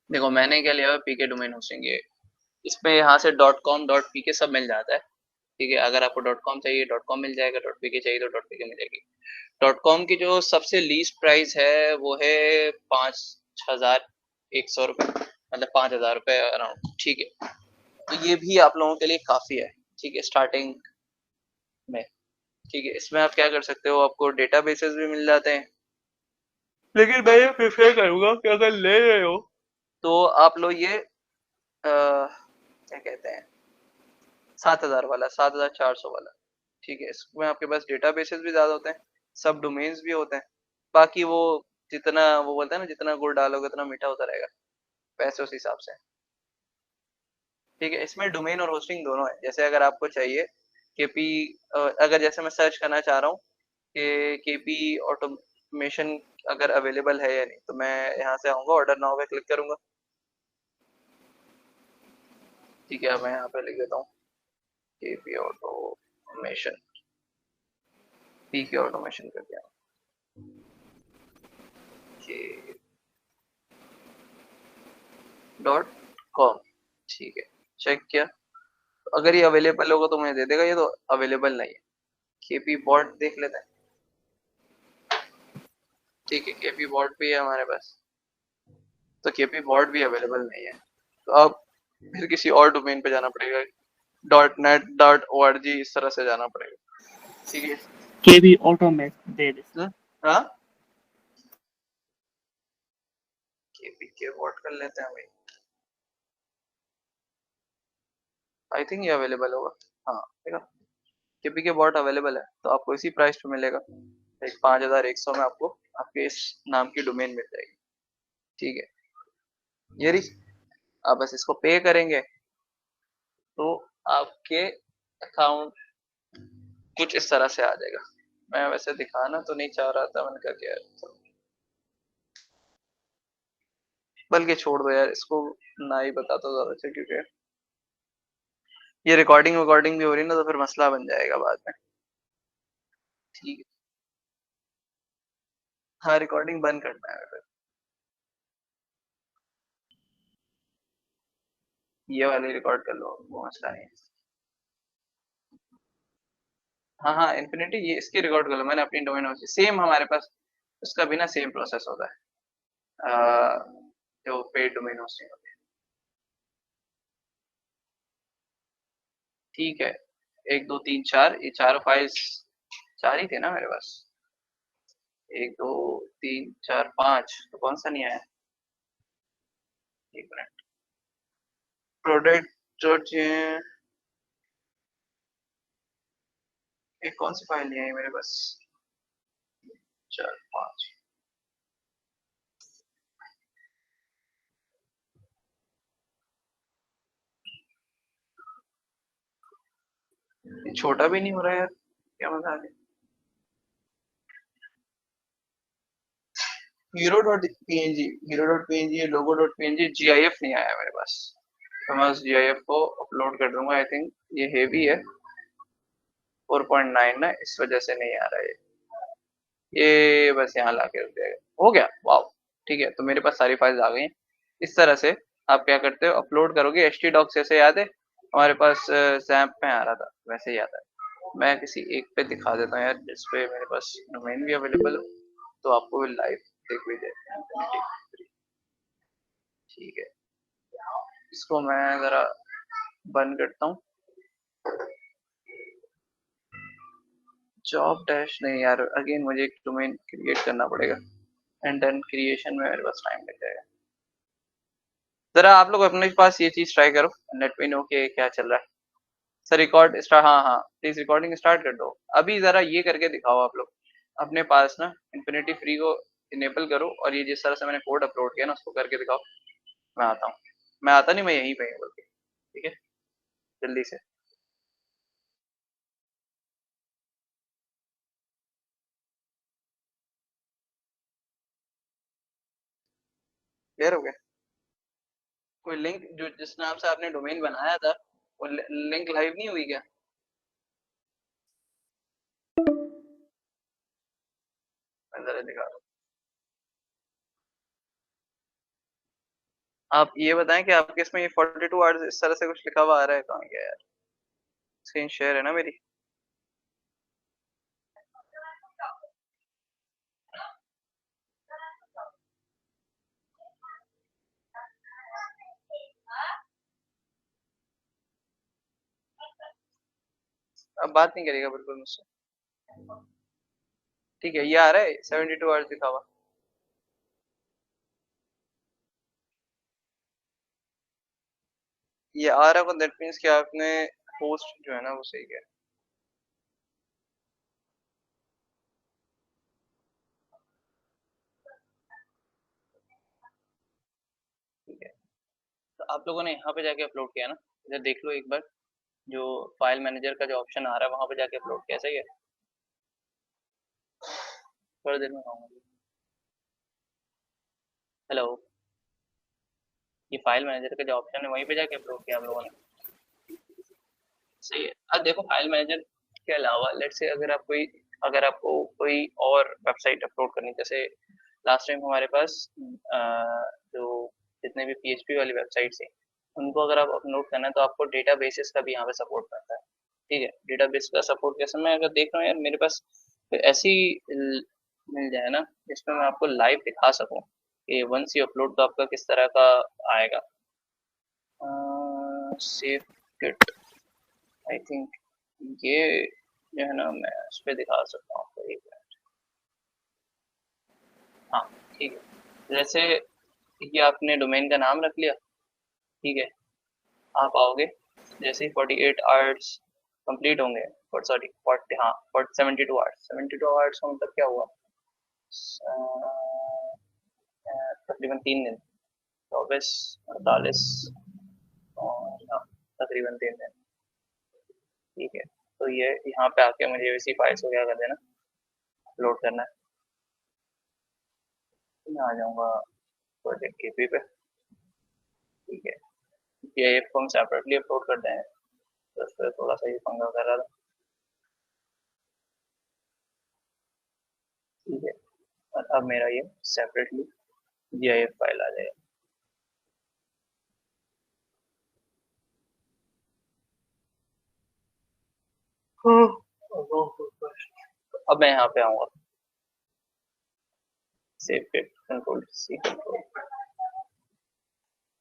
देखो मैंने क्या लिया है पीके डोमेन होस्टिंग, ये इसमें यहाँ से .com .pk सब मिल जाता है। ठीक है, अगर आपको .com चाहिए .com मिल जाएगा, .pk चाहिए तो .pk मिल जाएगी। .com की जो सबसे लीस्ट प्राइस है वो है 5,100 रुपये, मतलब 5,000 रुपये अराउंड। ठीक है, तो ये भी आप लोगों के लिए काफ़ी है, ठीक है, स्टार्टिंग में। ठीक है, इसमें आप क्या कर सकते हो, आपको डेटाबेसेस भी मिल जाते हैं, लेकिन मैं ये प्रेफर करूंगा कि अगर ले रहे हो तो आप लो ये क्या कहते हैं 7,000 वाला, 7,400 वाला। ठीक है, इसमें आपके पास डेटाबेसेस भी ज्यादा होते हैं, सब डोमेन्स भी होते हैं, बाकी वो जितना वो बोलते हैं ना, जितना गुड़ डालोगे उतना मीठा होता रहेगा, पैसे उस हिसाब से। ठीक है, इसमें डोमेन और होस्टिंग दोनों है। जैसे अगर आपको चाहिए केपी, अगर जैसे मैं सर्च करना चाह रहा हूँ कि केपी ऑटोमेशन अगर अवेलेबल है या नहीं, तो मैं यहाँ से आऊंगा, ऑर्डर नाउ पे क्लिक करूंगा। ठीक है, मैं यहाँ पे लिख देता हूँ केपी ऑटोमेशन, पी के ऑटोमेशन कर दिया .com। ठीक है, चेक किया, तो अगर ये अवेलेबल होगा तो मुझे दे देगा, ये तो अवेलेबल नहीं है। केपी बॉट देख लेते हैं। ठीक है, केपी बॉट भी है हमारे पास, तो केपी बॉट भी अवेलेबल नहीं है, तो अब फिर किसी और डोमेन पे जाना पड़ेगा, .net.org इस तरह से जाना पड़ेगा। ठीक है, केबी ऑटोमेट दे दे। हाँ, केपी के बॉट कर लेते हैं भाई, आई थिंक ये अवेलेबल होगा। हाँ, देखा, केपी के बॉट अवेलेबल है, तो आपको इसी प्राइस पे मिलेगा, एक 5,100 में आपको आपके इस नाम की डोमेन मिल जाएगी। ठीक है, ये रही, आप बस इसको पे करेंगे तो आपके अकाउंट कुछ इस तरह से आ जाएगा। मैं वैसे दिखाना तो नहीं चाह रहा था, मैंने कहा क्या तो, बल्कि छोड़ दो यार इसको, ना ही बता तो ज्यादा अच्छा, क्योंकि ये रिकॉर्डिंग वकॉर्डिंग भी हो रही है ना, तो फिर मसला बन जाएगा बाद में। ठीक है, हाँ, रिकॉर्डिंग बंद करना है फिर, ये वाली रिकॉर्ड कर लो, वो मसला नहीं है। हाँ हाँ, इन्फिनिटी ये इसकी रिकॉर्ड कर लो, मैंने अपनी डोमेन सेम हमारे पास उसका भी ना सेम प्रोसेस होता है, जो पेड डोमेन होस्टिंग होती है। ठीक है, 1 2 3 4, ये चारों फाइल्स, चार ही थे ना मेरे पास, 1 2 3 4 5, तो कौन सा नहीं आया, एक मिनट, प्रोडक्ट जो एक कौन सी फाइल नहीं आई मेरे पास, 4 5, ये छोटा भी नहीं हो रहा यार, क्या मजाक है। हीरो.png, लोगो.png, GIF नहीं आया मेरे पास, तो मैं उस GIF को अपलोड कर दूंगा। आई थिंक ये हेवी है, 4.9 ना, इस वजह से नहीं आ रहा है ये बस यहाँ ला के रख दिया हो गया, वाह। ठीक है, तो मेरे पास सारी फाइल्स आ गई हैं। इस तरह से आप क्या करते हो, अपलोड करोगे htdocs, जैसे याद है हमारे पास जैम्प में आ रहा था, वैसे ही आता है। मैं किसी एक पे दिखा देता हूँ यार, जिस पे मेरे पास डोमेन भी अवेलेबल हो, तो आपको भी लाइव देख भी दे। ठीक है, इसको मैं जरा बंद करता हूँ। जॉब डैश नहीं यार, अगेन मुझे एक डोमेन क्रिएट करना पड़ेगा, एंड देन क्रिएशन में मेरे पास टाइम लग जाएगा। जरा आप लोग अपने पास ये चीज ट्राई करो, नेट पे नो के क्या चल रहा है। सर रिकॉर्ड स्टार्ट, हाँ हाँ प्लीज रिकॉर्डिंग स्टार्ट कर दो। अभी जरा ये करके दिखाओ आप लोग अपने पास ना, इन्फिनिटी फ्री को इनेबल करो, और ये जिस तरह से मैंने कोड अपलोड किया ना उसको करके दिखाओ। मैं आता हूँ, मैं आता नहीं, मैं यहीं पे हूँ बल्कि। ठीक है, जल्दी से। क्लियर हो गया? कोई लिंक जो जिस नाम से आपने डोमेन बनाया था, वो लिंक लाइव नहीं हुई क्या? मैं जरा दिखा रहा हूँ। आप ये बताएं कि आपके इसमें ये 42 आवर्स इस तरह से कुछ लिखा हुआ आ रहा है, कहाँ गया यार? स्क्रीन शेयर है ना मेरी? अब बात नहीं करेगा बिल्कुल मुझसे। ठीक है, ये आ रहा है 72 आवर्स लिखा हुआ। ये आ रहा है, दैट मीन्स कि आपने होस्ट जो है ना वो सही किया। ठीक है, तो आप लोगों ने यहाँ पे जाके अपलोड किया ना, इधर देख लो एक बार, जो फाइल मैनेजर का जो ऑप्शन आ रहा है वहां पे जाके अपलोड किया, सही है? थोड़ी देर में आऊंगा। हेलो, ये फाइल मैनेजर का जो ऑप्शन है वहीं पे जाके अपलोड किया आप लोगों ने, सही है? अब देखो, फाइल मैनेजर के अलावा लेट्स से अगर आपको कोई और वेबसाइट अपलोड करनी, जैसे लास्ट टाइम हमारे पास जो जितने भी पीएचपी वाली वेबसाइट्स हैं उनको अगर आप अपलोड करना है तो आपको डेटाबेसेस का भी यहाँ पे सपोर्ट करता है। ठीक है, डेटाबेस का सपोर्ट कैसे, मैं अगर देख रहा हूँ यार मेरे पास कोई ऐसी मिल जाए ना जिसमें मैं आपको लाइव दिखा सकूँ कि वंस यू अपलोड तो आपका किस तरह का आएगा। सेव किट, आई थिंक ये जो है ना मैं उस पर दिखा सकता हूँ आपको, एक मिनट। हाँ, ठीक है, जैसे ये आपने डोमेन का नाम रख लिया, ठीक है, आप आओगे, जैसे ही 48 आवर्स कंप्लीट होंगे, और सॉरी 40, हाँ 72 आवर्स, 72 आवर्स का मतलब क्या हुआ, तकरीबन 3 दिन, 24, 48 और हाँ, तकरीबन 3 दिन। ठीक है, तो ये यहाँ पे आके मुझे इसी फाइल्स को क्या कर देना, अपलोड करना है। तो मैं आ जाऊँगा प्रोजेक्ट केपी पे। ठीक है, जीआईएफ को हम सेपरेटली अपलोड कर दें, तो उस पर थोड़ा सा ये पंगा कर रहा था। ठीक है, और अब मेरा ये सेपरेटली जीआईएफ फाइल आ जाएगा। अब मैं यहाँ पे आऊँगा, save kit, control C control.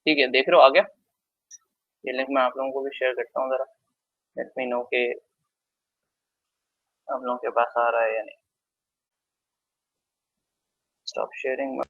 ठीक है, देख रहे हो आ गया। ये लिंक मैं आप लोगों को भी शेयर करता हूँ, जरा लेट मी नो के आप लोगों के पास आ रहा है या नहीं। Stop sharing.